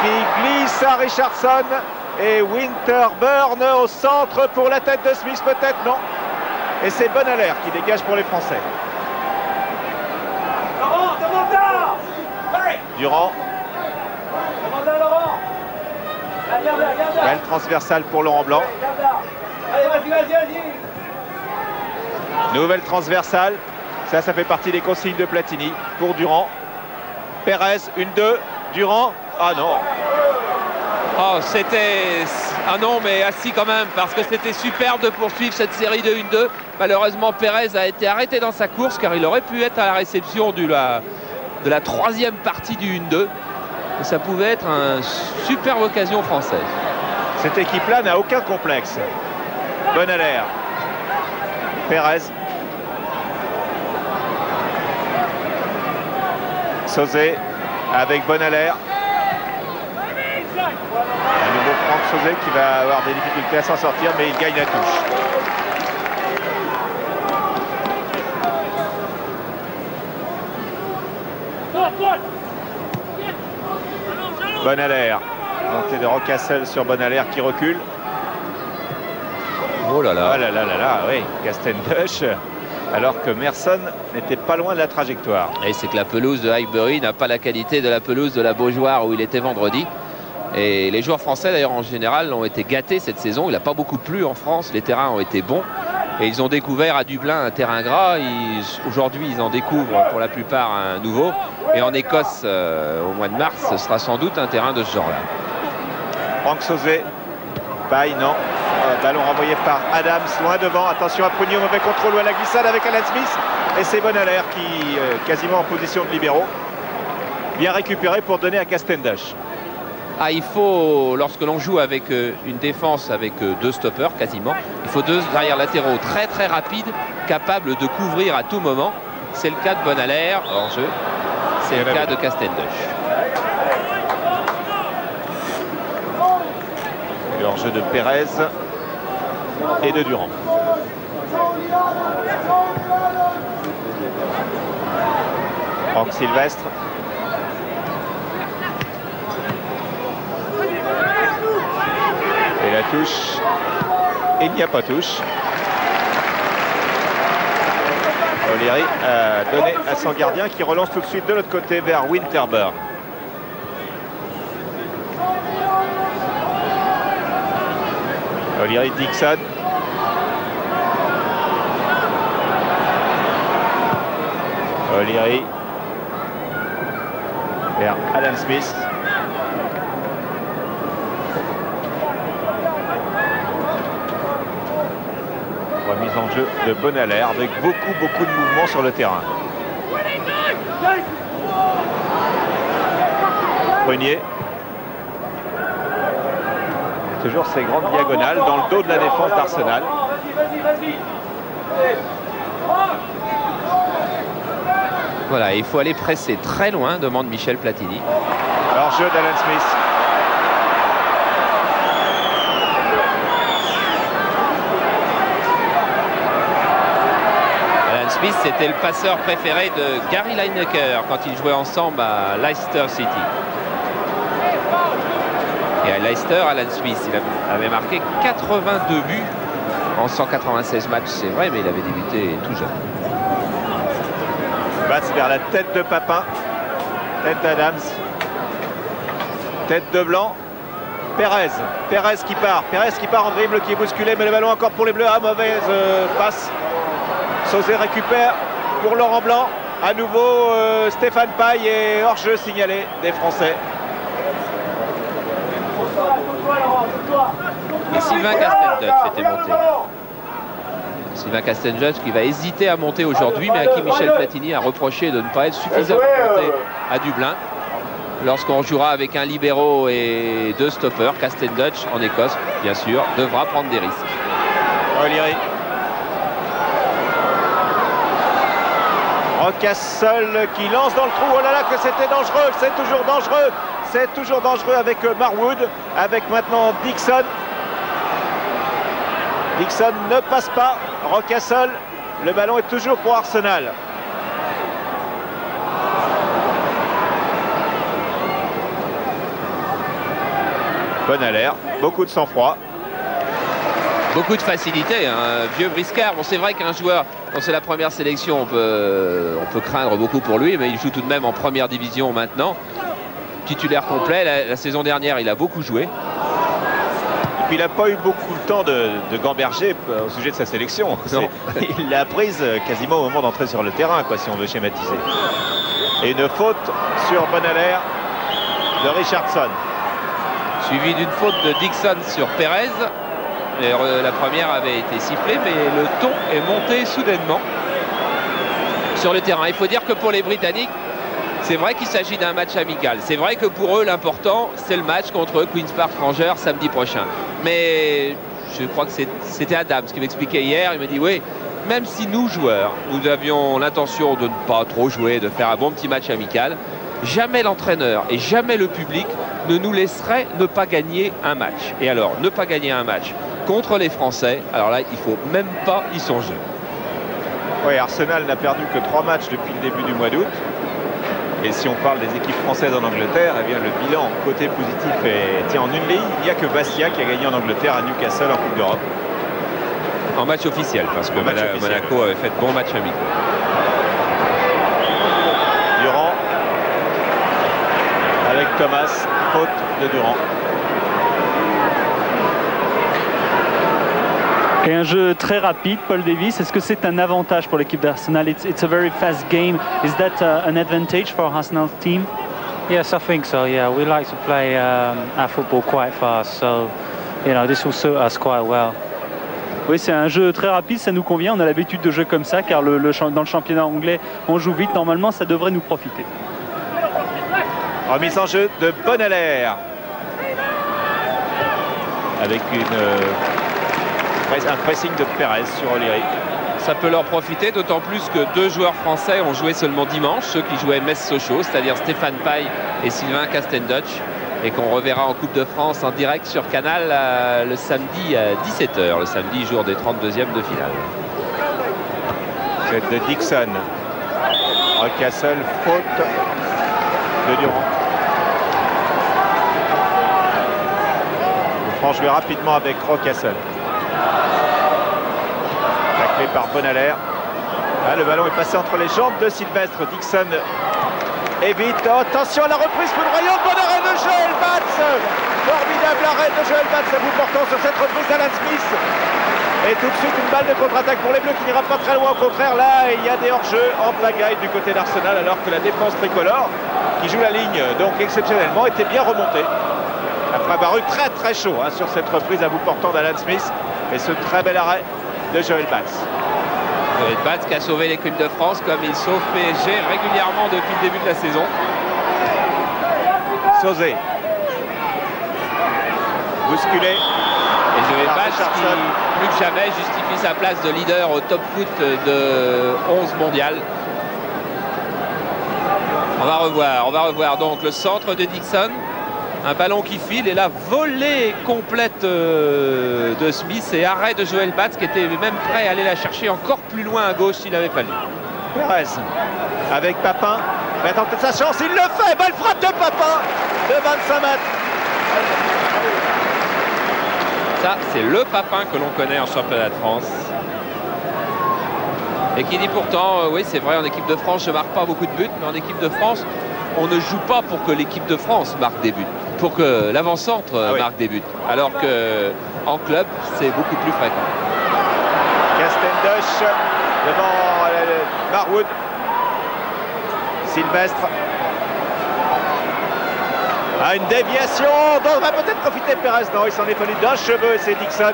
Qui glisse à Richardson. Et Winterburn au centre pour la tête de Smith, peut-être, non. Et c'est Bonalaire qui dégage pour les Français. Durand. Belle transversale pour Laurent Blanc. Nouvelle transversale. Ça fait partie des consignes de Platini pour Durand. Pérez, 1-2. Durand. Ah non. Oh, c'était... Ah non, mais assis quand même, parce que c'était superbe de poursuivre cette série de 1-2. Malheureusement, Pérez a été arrêté dans sa course, car il aurait pu être à la réception de la troisième partie du 1-2. Et ça pouvait être une superbe occasion française. Cette équipe-là n'a aucun complexe. Bonalaire. Pérez. Sauzet avec Bonalaire. Un nouveau Franck Sauzet qui va avoir des difficultés à s'en sortir, mais il gagne la touche. Bonalaire. Montée de Rocastle sur Bonalaire qui recule. Oh là là. Ah là là là là, oui. Castendush. Alors que Merson n'était pas loin de la trajectoire. Et c'est que la pelouse de Highbury n'a pas la qualité de la pelouse de la Beaujoire où il était vendredi. Et les joueurs français d'ailleurs en général ont été gâtés cette saison. Il n'a pas beaucoup plu en France, les terrains ont été bons. Et ils ont découvert à Dublin un terrain gras. Aujourd'hui ils en découvrent pour la plupart un nouveau. Et en Écosse au mois de mars, ce sera sans doute un terrain de ce genre-là. Franck Sauzet. Paille, non. Ballon renvoyé par Adams, loin devant. Attention à Prunier, mauvais contrôle ou à la glissade avec Alan Smith. Et c'est Bonalaire qui quasiment en position de libéraux. Bien récupéré pour donner à Castendush. Ah, il faut, lorsque l'on joue avec une défense avec deux stoppers quasiment, il faut deux arrières latéraux très rapides, capables de couvrir à tout moment. C'est le cas de Bonalaire, hors jeu. C'est le cas de Castendush. Le hors-jeu de Pérez et de Durand. Franck Sylvestre. Et la touche. Et il n'y a pas touche. O'Leary a donné à son gardien qui relance tout de suite de l'autre côté vers Winterburn. O'Leary, Dixon. O'Leary vers Alan Smith. Remise en jeu de Bonalaire avec beaucoup de mouvements sur le terrain. Brunier. Toujours ces grandes diagonales dans le dos de la défense d'Arsenal. Voilà, il faut aller presser très loin, demande Michel Platini. Alors jeu d'Alan Smith. Alan Smith, c'était le passeur préféré de Gary Lineker quand ils jouaient ensemble à Leicester City. Et à Leicester, Alan Smith, il avait marqué 82 buts en 196 matchs, c'est vrai, mais il avait débuté tout jeune. Passe vers la tête de Papin. Tête d'Adams. Tête de Blanc. Pérez. Pérez qui part en dribble, qui est bousculé, mais le ballon encore pour les Bleus. Ah, mauvaise passe. Sauzet récupère pour Laurent Blanc. À nouveau, Stéphane Paille et hors-jeu signalé des Français. Et Sylvain Castelldutch était monté. Sylvain Castelldutch qui va hésiter à monter aujourd'hui, mais à qui Michel Platini a reproché de ne pas être suffisamment monté à Dublin. Lorsqu'on jouera avec un libéro et 2 stoppers, Castelldutch en Écosse, bien sûr, devra prendre des risques. O'Leary. Rocasole qui lance dans le trou. Oh là là, que c'était dangereux, c'est toujours dangereux. C'est toujours dangereux avec Marwood, avec maintenant Dixon. Dixon ne passe pas. Rocasole, le ballon est toujours pour Arsenal. Bonne alerte, beaucoup de sang-froid. Beaucoup de facilité, hein. Vieux briscard. Bon, c'est vrai qu'un joueur, quand c'est la première sélection, on peut craindre beaucoup pour lui, mais il joue tout de même en première division maintenant. Titulaire complet, la saison dernière, il a beaucoup joué. Et puis il n'a pas eu beaucoup le temps de gamberger au sujet de sa sélection. Il l'a prise quasiment au moment d'entrer sur le terrain, quoi, si on veut schématiser. Et une faute sur Bonaler de Richardson. Suivi d'une faute de Dixon sur Pérez. La première avait été sifflée, mais le ton est monté soudainement sur le terrain. Il faut dire que pour les Britanniques, c'est vrai qu'il s'agit d'un match amical. C'est vrai que pour eux, l'important, c'est le match contre Queen's Park Rangers samedi prochain. Mais je crois que c'était Adams qui m'expliquait hier. Il me dit, oui, même si nous, joueurs, nous avions l'intention de ne pas trop jouer, de faire un bon petit match amical, jamais l'entraîneur et jamais le public ne nous laisserait ne pas gagner un match. Et alors, ne pas gagner un match contre les Français, alors là, il ne faut même pas y songer. Oui, Arsenal n'a perdu que 3 matchs depuis le début du mois d'août. Et si on parle des équipes françaises en Angleterre, eh bien le bilan côté positif tient en une ligne. Il n'y a que Bastia qui a gagné en Angleterre à Newcastle en Coupe d'Europe. En match officiel, parce que Monaco avait fait de bons matchs amicaux. Durand avec Thomas, faute de Durand. Et un jeu très rapide, Paul Davis. Est-ce que c'est un avantage pour l'équipe d'Arsenal? It's a very fast game. Is that an advantage for Arsenal's team? Yes, I think so. Yeah, we like to play our football quite fast, so this will suit us quite well. Oui, c'est un jeu très rapide, ça nous convient. On a l'habitude de jouer comme ça, car dans le championnat anglais, on joue vite. Normalement, ça devrait nous profiter. Remise en jeu de Bonaler. Avec un pressing de Pérez sur O'Leary. Ça peut leur profiter, d'autant plus que 2 joueurs français ont joué seulement dimanche, ceux qui jouaient Metz-Sochaux, c'est-à-dire Stéphane Paille et Sylvain Castelldutch, et qu'on reverra en Coupe de France en direct sur Canal le samedi à 17h, le samedi jour des 32e de finale. Tête de Dixon. Rocastle, faute de Durand. On prend jouer rapidement avec Rocastle. Taclé par Bonaler. Ah, le ballon est passé entre les jambes de Sylvestre. Dixon évite. Oh, attention à la reprise foudroyante. Bon arrêt de Joel Batz. Formidable arrêt de Joel Batz à bout portant sur cette reprise d'Alan Smith. Et tout de suite une balle de contre-attaque pour les Bleus qui n'ira pas très loin. Au contraire, là, il y a des hors-jeux en pagaille du côté d'Arsenal, alors que la défense tricolore, qui joue la ligne donc exceptionnellement, était bien remontée. Après avoir eu très très chaud sur cette reprise à bout portant d'Alan Smith. Et ce très bel arrêt de Joel Batz. Joel Batz qui a sauvé l'équipe de France comme il sauve PSG régulièrement depuis le début de la saison. Sauzé. Bousculé. Et Joël Bats qui, plus que jamais, justifie sa place de leader au top foot de 11 mondial. On va revoir donc le centre de Dixon. Un ballon qui file et la volée complète de Smith et arrêt de Joël Bats qui était même prêt à aller la chercher encore plus loin à gauche s'il avait fallu. Pérez avec Papin. Il va tenter sa chance, il le fait. Belle frappe de Papin de 25 mètres. Ça, c'est le Papin que l'on connaît en championnat de France. Et qui dit pourtant, oui c'est vrai, en équipe de France, je ne marque pas beaucoup de buts, mais en équipe de France, on ne joue pas pour que l'équipe de France marque des buts, pour que l'avant-centre marque des buts. Alors qu'en club, c'est beaucoup plus fréquent. Castendush devant Marwood. Sylvestre. Une déviation dont va peut-être profiter Pérez. Non, il s'en est fallu d'un cheveu et c'est Dixon.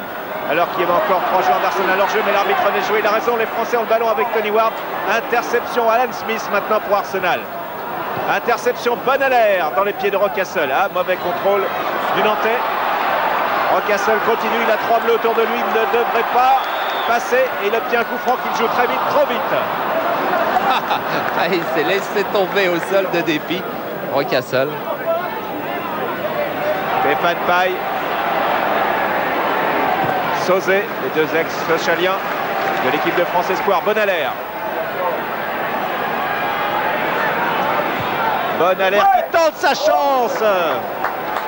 Alors qu'il y avait encore 3 joueurs d'Arsenal hors jeu, mais l'arbitre avait joué. Il a raison, les Français ont le ballon avec Tony Ward. Interception Alan Smith maintenant pour Arsenal. Interception bonne à l'air dans les pieds de Rocastle. Ah, mauvais contrôle du Nantais. Rocastle continue, il a 3 bleus autour de lui, il ne devrait pas passer. Et il obtient un coup franc qu'il joue très vite, trop vite. Il s'est laissé tomber au sol de dépit, Rocastle. Stéphane Paille. Sauzé, les deux ex-socialiens de l'équipe de France Espoir. Bonalaire. Bonalaire qui tente sa chance.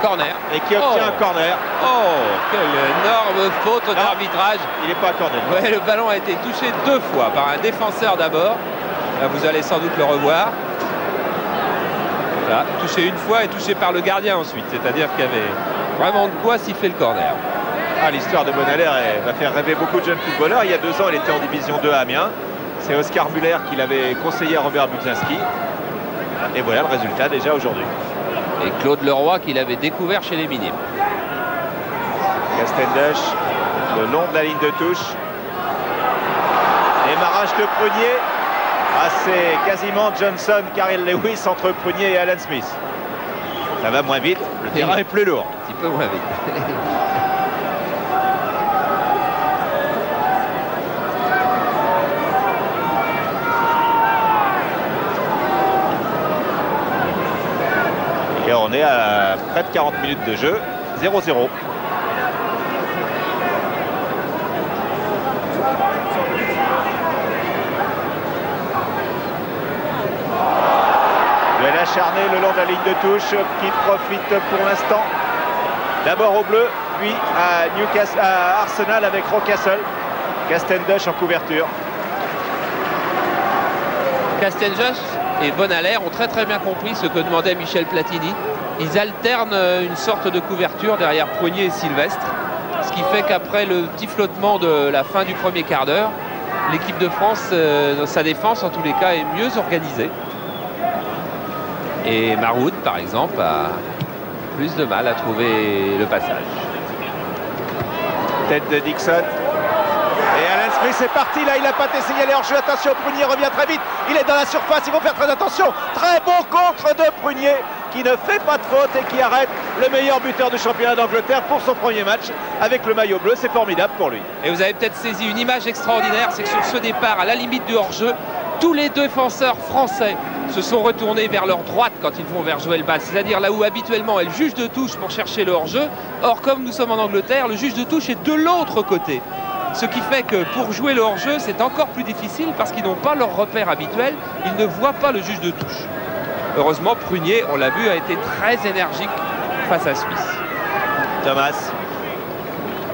Corner. Et qui obtient un corner. Oh, quelle énorme faute d'arbitrage. Il n'est pas corner. Ouais, le ballon a été touché 2 fois par un défenseur d'abord. Là, vous allez sans doute le revoir. Là, touché une fois et touché par le gardien ensuite. C'est-à-dire qu'il y avait vraiment de quoi siffler le corner. Ah, l'histoire de Bonalaire va faire rêver beaucoup de jeunes footballeurs. Il y a 2 ans, il était en division 2 à Amiens. C'est Oscar Muller qui l'avait conseillé à Robert Budzinski. Et voilà le résultat déjà aujourd'hui. Et Claude Leroy qui l'avait découvert chez les Minimes. Castendush, le long de la ligne de touche. Démarrage de Prunier. Ah, c'est quasiment Johnson, Karel Lewis entre Prunier et Alan Smith. Ça va moins vite, le terrain est plus lourd. Un petit peu moins vite. Et on est à près de 40 minutes de jeu, 0-0. Duel acharné le long de la ligne de touche qui profite pour l'instant d'abord au bleu, puis à Arsenal avec Rocastle. Castendush en couverture. Castendush et Bonalaire ont très bien compris ce que demandait Michel Platini. Ils alternent une sorte de couverture derrière Prunier et Sylvestre. Ce qui fait qu'après le petit flottement de la fin du premier quart d'heure, l'équipe de France, sa défense en tous les cas, est mieux organisée. Et Marwood, par exemple, a plus de mal à trouver le passage. Tête de Dixon. Et Alan Smith est parti, là il n'a pas été signalé hors jeu. Attention, Prunier revient très vite. Il est dans la surface, il faut faire très attention. Très bon contre de Prunier qui ne fait pas de faute et qui arrête le meilleur buteur du championnat d'Angleterre pour son premier match avec le maillot bleu. C'est formidable pour lui. Et vous avez peut-être saisi une image extraordinaire, c'est que sur ce départ, à la limite du hors-jeu, tous les défenseurs français se sont retournés vers leur droite quand ils vont vers Joël Bats, c'est-à-dire là où habituellement est le juge de touche pour chercher le hors-jeu. Or, comme nous sommes en Angleterre, le juge de touche est de l'autre côté. Ce qui fait que pour jouer le hors-jeu, c'est encore plus difficile parce qu'ils n'ont pas leur repère habituel, ils ne voient pas le juge de touche. Heureusement, Prunier, on l'a vu, a été très énergique face à Smith. Thomas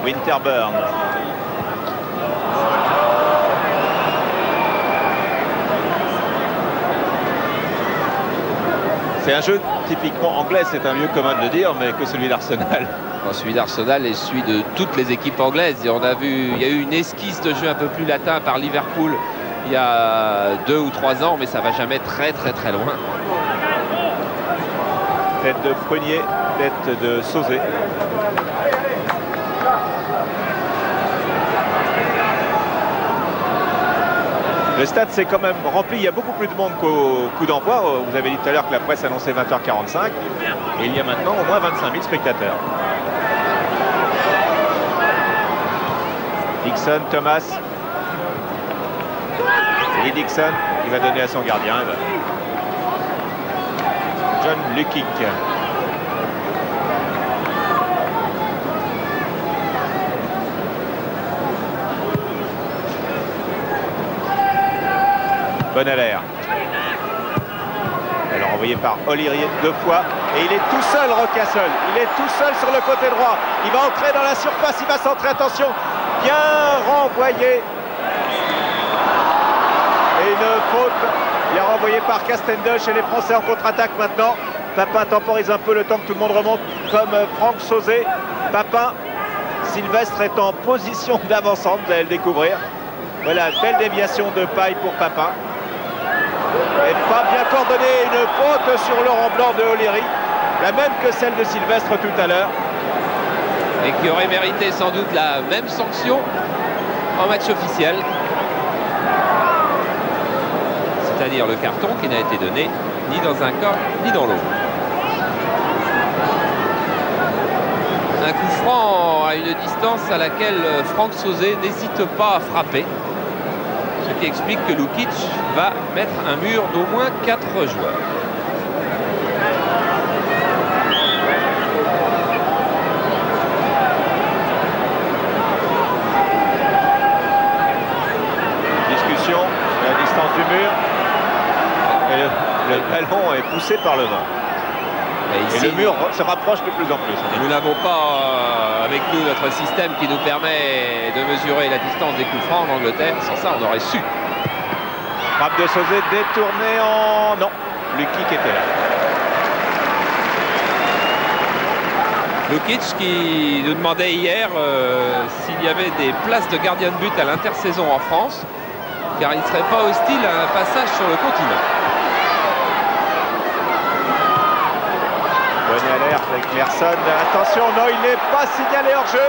Winterburn. C'est un jeu typiquement anglais, c'est un lieu commun de le dire, mais que celui d'Arsenal. Celui d'Arsenal est celui de toutes les équipes anglaises. Et on a vu, il y a eu une esquisse de jeu un peu plus latin par Liverpool il y a 2 ou 3 ans, mais ça va jamais très loin. Tête de Prunier, tête de Sauzé. Le stade s'est quand même rempli, il y a beaucoup plus de monde qu'au coup d'envoi. Vous avez dit tout à l'heure que la presse annonçait 20h45. Et il y a maintenant au moins 25 000 spectateurs. Dixon, Thomas. Lee Dixon qui va donner à son gardien. John Lukic. Bonalaire. Alors envoyé par O'Leary 2 fois. Et il est tout seul, Rocastle. Il est tout seul sur le côté droit. Il va entrer dans la surface. Il va centrer. Attention. Bien renvoyé. Et une faute. Il est renvoyé par Castendush. Et les Français en contre-attaque maintenant. Papin temporise un peu le temps que tout le monde remonte. Comme Franck Sauzet. Papin. Sylvestre est en position d'avancement. Vous allez le découvrir. Voilà, belle déviation de paille pour Papin. Et pas bien coordonné, une faute sur Laurent Blanc de O'Leary, la même que celle de Sylvestre tout à l'heure. Et qui aurait mérité sans doute la même sanction en match officiel. C'est-à-dire le carton qui n'a été donné ni dans un cas ni dans l'autre. Un coup franc à une distance à laquelle Franck Sauzet n'hésite pas à frapper. Ce qui explique que Lukic va mettre un mur d'au moins 4 joueurs. Discussion à la distance du mur. Et le ballon est poussé par le vent. Et le mur se rapproche de plus en plus. Et nous n'avons pas avec nous notre système qui nous permet de mesurer la distance des coups francs en Angleterre. Sans ça, on aurait su. Frappe de Sauzet détournée en... Non, Lukic était là. Lukic qui nous demandait hier s'il y avait des places de gardien de but à l'intersaison en France, car il ne serait pas hostile à un passage sur le continent. Bonne alerte avec Merson. Attention, non, il n'est pas signalé hors jeu.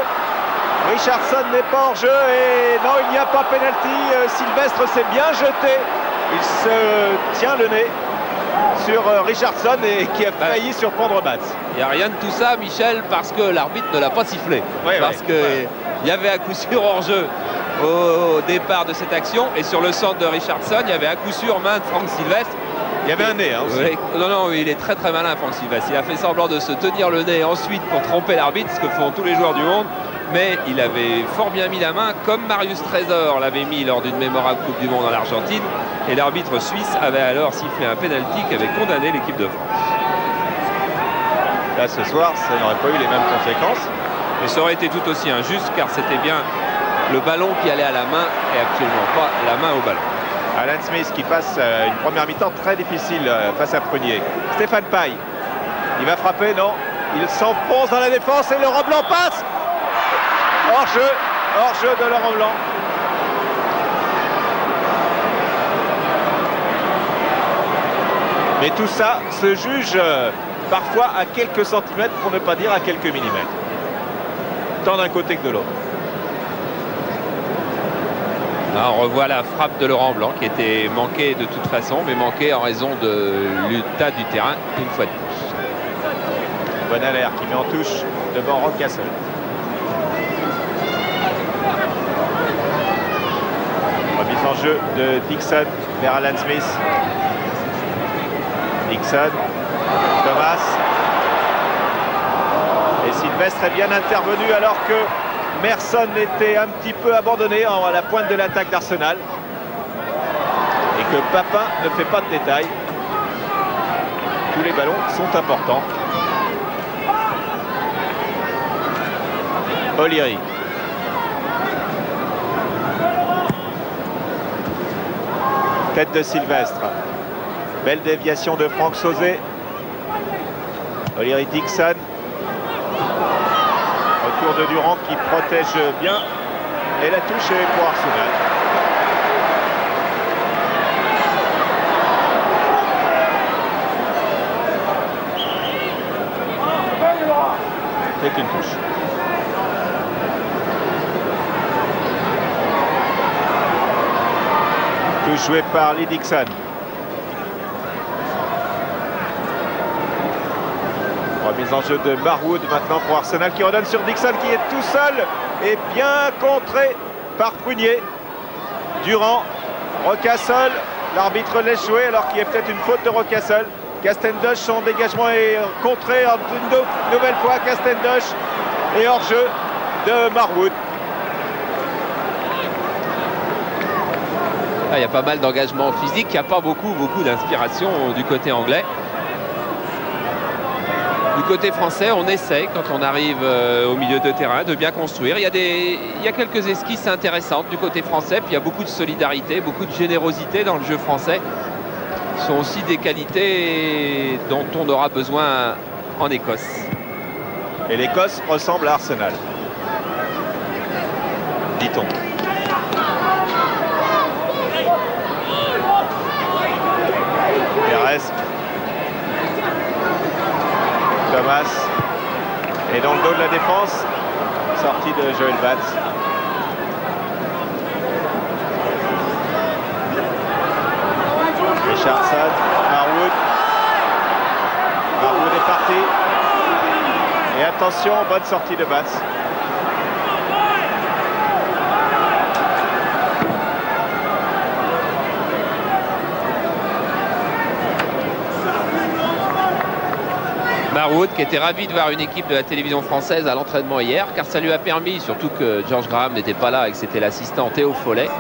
Richardson n'est pas hors jeu et non, il n'y a pas pénalty. Sylvestre s'est bien jeté. Il se tient le nez sur Richardson et qui a failli surprendre Bats. Il n'y a rien de tout ça, Michel, parce que l'arbitre ne l'a pas sifflé. Parce qu'il y avait à coup sûr hors jeu au départ de cette action et sur le centre de Richardson, il y avait à coup sûr main de Franck Sylvestre. Il y avait un nez aussi. Oui. Non, il est très très malin, Franck Sylvestre. Il a fait semblant de se tenir le nez ensuite pour tromper l'arbitre, ce que font tous les joueurs du monde. Mais il avait fort bien mis la main, comme Marius Trésor l'avait mis lors d'une mémorable Coupe du Monde en Argentine. Et l'arbitre suisse avait alors sifflé un pénalty qui avait condamné l'équipe de France. Là, ce soir, ça n'aurait pas eu les mêmes conséquences. Mais ça aurait été tout aussi injuste, car c'était bien le ballon qui allait à la main et absolument pas la main au ballon. Alan Smith qui passe une première mi-temps très difficile face à Prunier. Stéphane Paille, il va frapper, non. Il s'enfonce dans la défense et Laurent Blanc passe. Hors-jeu de Laurent Blanc. Mais tout ça se juge parfois à quelques centimètres, pour ne pas dire à quelques millimètres. Tant d'un côté que de l'autre. Là, on revoit la frappe de Laurent Blanc qui était manquée de toute façon, mais manquée en raison de l'état du terrain une fois de plus. Bonalaire qui met en touche devant Rocastle. Remise en jeu de Dixon vers Alan Smith. Dixon, Thomas. Et Sylvestre est bien intervenu alors que Merson était un petit peu abandonné à la pointe de l'attaque d'Arsenal. Et que Papin ne fait pas de détails. Tous les ballons sont importants. O'Leary. Tête de Sylvestre. Belle déviation de Franck Sauzet. O'Leary Dixon. Retour de Durand qui protège bien. Et la touche est pour Arsenal. C'est une touche. Touche jouée par Lee Dixon. mise en jeu de Marwood maintenant pour Arsenal qui redonne sur Dixon qui est tout seul et bien contré par Prunier. Durand, Rocastle, l'arbitre laisse jouer alors qu'il y a peut-être une faute de Rocastle. Castendosh, son dégagement est contré une nouvelle fois. Castendosh et hors-jeu de Marwood. Il y a pas mal d'engagement physique, il n'y a pas beaucoup d'inspiration du côté anglais. Du côté français, on essaie, quand on arrive au milieu de terrain, de bien construire. Il y a quelques esquisses intéressantes du côté français, puis il y a beaucoup de solidarité, beaucoup de générosité dans le jeu français. Ce sont aussi des qualités dont on aura besoin en Écosse. Et l'Écosse ressemble à Arsenal, dit-on. Thomas est dans le dos de la défense, sortie de Joel Batz. Richardson, Marwood est parti. Et attention, bonne sortie de Batz. Marwood qui était ravi de voir une équipe de la télévision française à l'entraînement hier, car ça lui a permis, surtout que George Graham n'était pas là et que c'était l'assistant Théo Follet,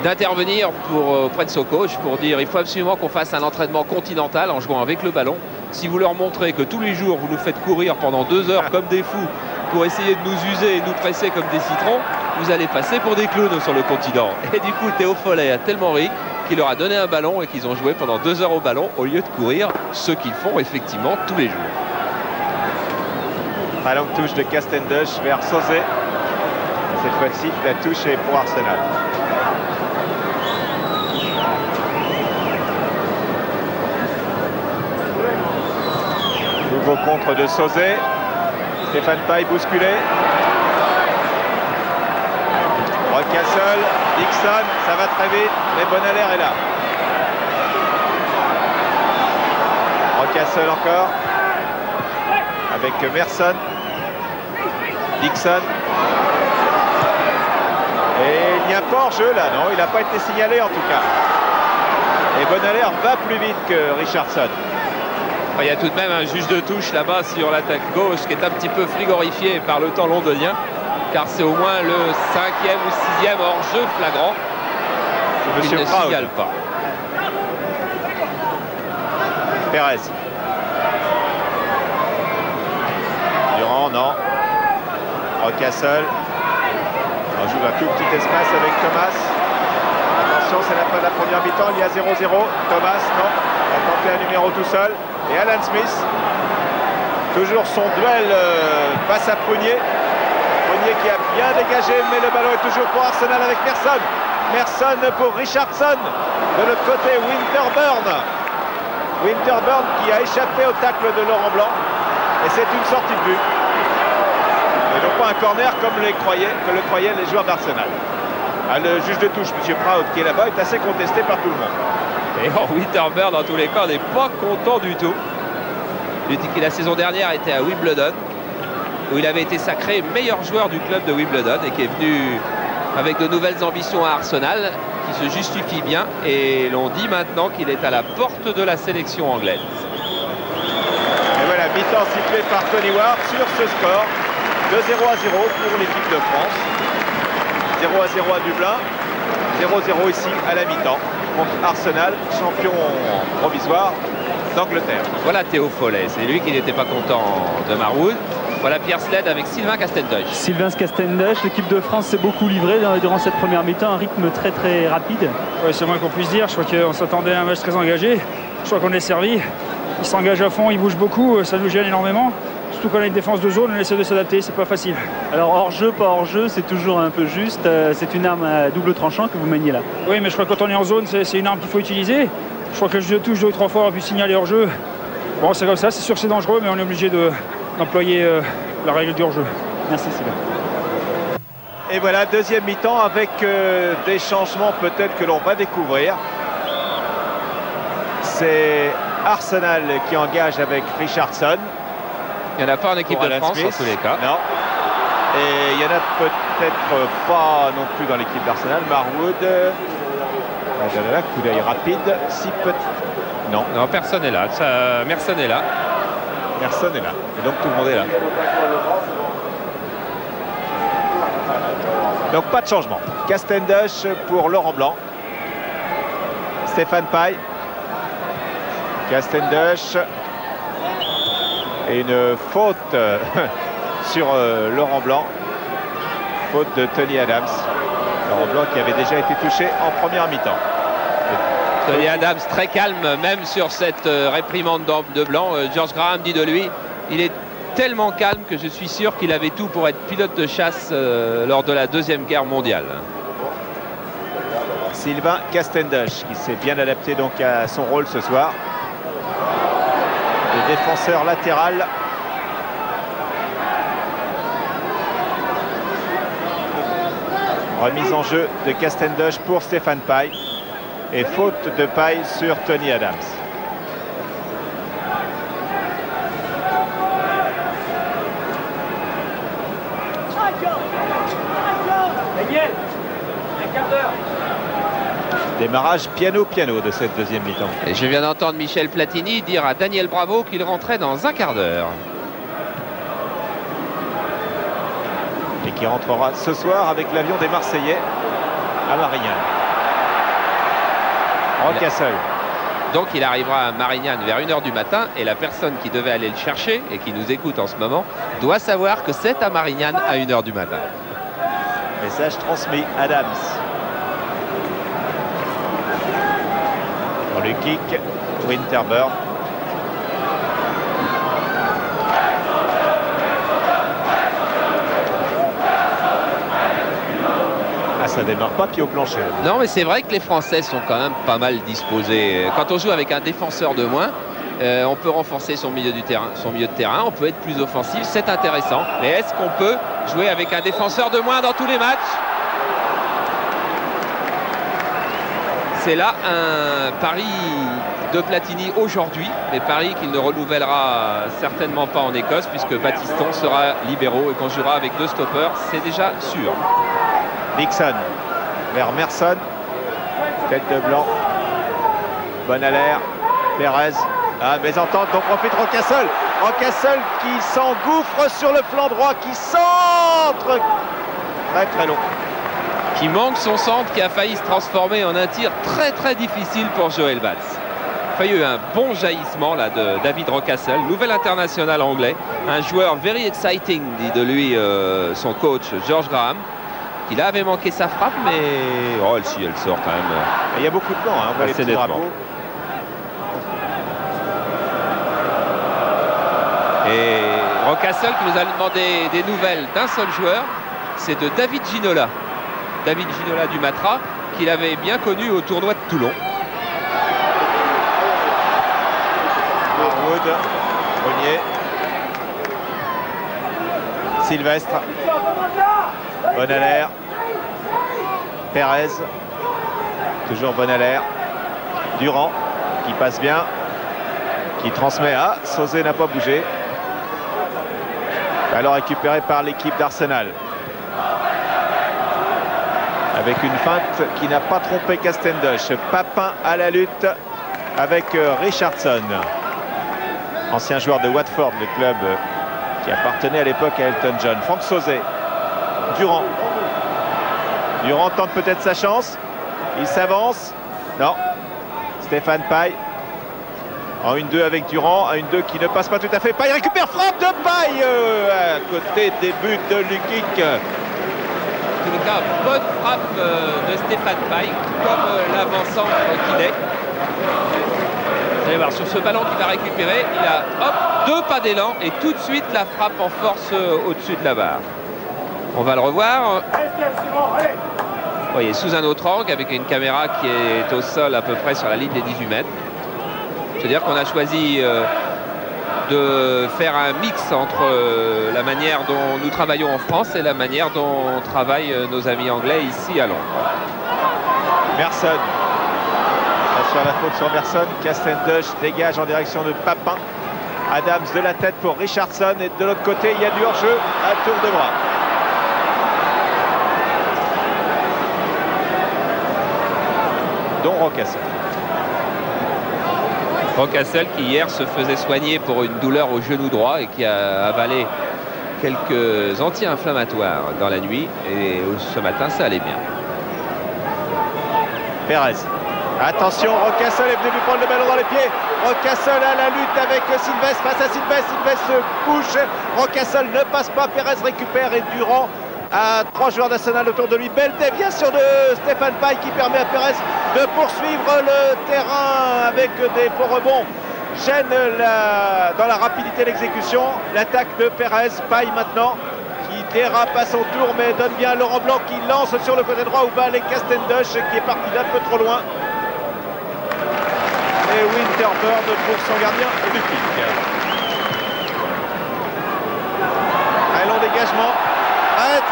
d'intervenir auprès de son coach pour dire il faut absolument qu'on fasse un entraînement continental en jouant avec le ballon. Si vous leur montrez que tous les jours vous nous faites courir pendant 2 heures comme des fous pour essayer de nous user et nous presser comme des citrons, vous allez passer pour des clowns sur le continent. Et du coup Théo Follet a tellement ri qu'il leur a donné un ballon et qu'ils ont joué pendant 2 heures au ballon au lieu de courir, ce qu'ils font effectivement tous les jours. Très longue touche de Castendosh vers Sauzet. Cette fois-ci, la touche est pour Arsenal. Nouveau contre de Sauzet. Stéphane Paille bousculé. Rocastle, Dixon, ça va très vite, mais Bonalaire est là. Rocastle encore. Avec Merson. Dixon. Et il n'y a pas hors-jeu là, non? Il n'a pas été signalé en tout cas. Et Bonalaire va plus vite que Richardson. Il y a tout de même un juge de touche là-bas sur l'attaque gauche qui est un petit peu frigorifié par le temps londonien, car c'est au moins le 5e ou 6e hors-jeu flagrant. Il ne signale pas. Pérez. Durand, non. Rocastle. On joue un tout petit espace avec Thomas. Attention, c'est la fin de la première mi-temps. Il y a 0-0. Thomas, non. Il a tenté un numéro tout seul. Et Alan Smith. Toujours son duel face à Prunier. Prunier qui a bien dégagé, mais le ballon est toujours pour Arsenal avec Merson. Merson pour Richardson. De l'autre côté, Winterburn. Winterburn qui a échappé au tacle de Laurent Blanc. Et c'est une sortie de but. Et non pas un corner comme le croyaient les joueurs d'Arsenal. Le juge de touche, M. Proud, qui est là-bas, est assez contesté par tout le monde. Et Winterburn, dans tous les cas, n'est pas content du tout. Il dit que la saison dernière était à Wimbledon, où il avait été sacré meilleur joueur du club de Wimbledon et qui est venu avec de nouvelles ambitions à Arsenal, qui se justifie bien. Et l'on dit maintenant qu'il est à la porte de la sélection anglaise. Et voilà, mi-temps sifflé par Tony Ward sur ce score. 2-0-0 pour l'équipe de France. 0-0 à Dublin. 0-0 ici à la mi-temps contre Arsenal, champion provisoire d'Angleterre. Voilà Théo Follet, c'est lui qui n'était pas content de Marwood. Voilà Pierre Sled avec Sylvain Castendosh. Sylvain Castendosh, l'équipe de France s'est beaucoup livrée durant cette première mi-temps, un rythme très très rapide. Oui, c'est moins qu'on puisse dire. Je crois qu'on s'attendait à un match très engagé. Je crois qu'on est servi. Il s'engage à fond, il bouge beaucoup, ça nous gêne énormément. Surtout quand on a une défense de zone, on essaie de s'adapter, c'est pas facile. Alors hors-jeu, pas hors-jeu, c'est toujours un peu juste. C'est une arme à double tranchant que vous maniez là. Oui, mais je crois que quand on est en zone, c'est une arme qu'il faut utiliser. Je crois que je touche 2 ou 3 fois, puis signaler hors-jeu. Bon, c'est comme ça, c'est sûr que c'est dangereux, mais on est obligé d'employer la règle du hors-jeu. Merci Sylvain. Et voilà, deuxième mi-temps avec des changements peut-être que l'on va découvrir. C'est Arsenal qui engage avec Richardson. Il n'y en a pas en équipe pour de Alan France Smith. en tous les cas. Non. Et il n'y en a peut-être pas non plus dans l'équipe d'Arsenal. Marwood. Coup d'œil rapide. Si peut. Non. Non, personne n'est là. Merson est là. Personne est là. Et donc tout le monde est là. Donc pas de changement. Castendush pour Laurent Blanc. Stéphane Paille. Castendush. Et une faute sur Laurent Blanc. Faute de Tony Adams. Laurent Blanc qui avait déjà été touché en première mi-temps. Tony Adams très calme même sur cette réprimande de Blanc. George Graham dit de lui, il est tellement calme que je suis sûr qu'il avait tout pour être pilote de chasse lors de la Deuxième Guerre mondiale. Sylvain Castendush qui s'est bien adapté donc à son rôle ce soir. Le défenseur latéral. Remise en jeu de Castendush pour Stéphane Paille. Et faute de Paille sur Tony Adams. Démarrage piano-piano de cette deuxième mi-temps. Et je viens d'entendre Michel Platini dire à Daniel Bravo qu'il rentrait dans un quart d'heure. Et qui rentrera ce soir avec l'avion des Marseillais à Marignane. Rocasseul. Donc il arrivera à Marignane vers 1 h du matin et la personne qui devait aller le chercher et qui nous écoute en ce moment doit savoir que c'est à Marignane à 1 h du matin. Message transmis. Adams. Dans le kick, Winterburn. Ah, ça démarre pas pied au plancher. Non, mais c'est vrai que les Français sont quand même pas mal disposés. Quand on joue avec un défenseur de moins, on peut renforcer son milieu de terrain, on peut être plus offensif, c'est intéressant. Mais est-ce qu'on peut jouer avec un défenseur de moins dans tous les matchs? C'est là un pari de Platini aujourd'hui, mais pari qu'il ne renouvellera certainement pas en Écosse puisque Battiston sera libéraux et qu'on jouera avec 2 stoppeurs, c'est déjà sûr. Nixon vers Merson. Tête de Blanc. Bonne à l'air. Perez. Ah, mésentente, donc profite Rocasseul. Rocasseul qui s'engouffre sur le flanc droit, qui centre. Très très long. Qui manque son centre, qui a failli se transformer en un tir très très difficile pour Joel Batz. Il y a eu un bon jaillissement là de David Rocasseul, nouvel international anglais, un joueur very exciting, dit de lui son coach George Graham. Il avait manqué sa frappe, mais oh, si elle sort quand même. Il y a beaucoup de plans, hein, on voit les petits drapeaux. Et Rocasseul qui nous a demandé des nouvelles d'un seul joueur, c'est de David Ginola. David Ginola du Matra, qu'il avait bien connu au tournoi de Toulon. Wood, Brunier. Sylvestre. Bonalaire. Perez. Toujours Bonalaire. Durand qui passe bien. Qui transmet à Sauzé, n'a pas bougé. Alors récupéré par l'équipe d'Arsenal. Avec une feinte qui n'a pas trompé Castendush. Papin à la lutte avec Richardson. Ancien joueur de Watford, le club qui appartenait à l'époque à Elton John. Franck Sauzé. Durand. Durand tente peut-être sa chance. Il s'avance. Non. Stéphane Paille. En 1-2 avec Durand. Un 1-2 qui ne passe pas tout à fait. Paille récupère. Frappe de Paille à côté des buts de Lukic. En tout cas, bonne frappe de Stéphane Paille, comme l'avant-centre qu'il est. Vous allez voir, sur ce ballon qu'il va récupérer, il a hop, 2 pas d'élan et tout de suite la frappe en force au-dessus de la barre. On va le revoir. Vous voyez, sous un autre angle, avec une caméra qui est au sol à peu près sur la ligne des 18 mètres. C'est-à-dire qu'on a choisi de faire un mix entre la manière dont nous travaillons en France et la manière dont travaillent nos amis anglais ici à Londres. Merson. Attention à la faute sur Merson. Castendush dégage en direction de Papin. Adams de la tête pour Richardson et de l'autre côté il y a du hors-jeu à tour de bras. Dont Rocastle. Rocastle qui hier se faisait soigner pour une douleur au genou droit et qui a avalé quelques anti-inflammatoires dans la nuit et ce matin ça allait bien. Perez. Attention, Rocastle est venu lui prendre le ballon dans les pieds. Rocastle à la lutte avec Silvestre face à Silvestre. Silvestre se couche. Rocastle ne passe pas. Perez récupère et Durand à 3 joueurs d'Arsenal autour de lui. Belle déviation de Stéphane Paille qui permet à Perez de poursuivre le terrain avec des faux rebonds. Gêne dans la rapidité d'exécution. L'attaque de Perez. Paille maintenant qui dérape à son tour mais donne bien Laurent Blanc qui lance sur le côté droit où va aller Castendush qui est parti d'un peu trop loin. Et Winterburn pour son gardien du kick. Très long dégagement.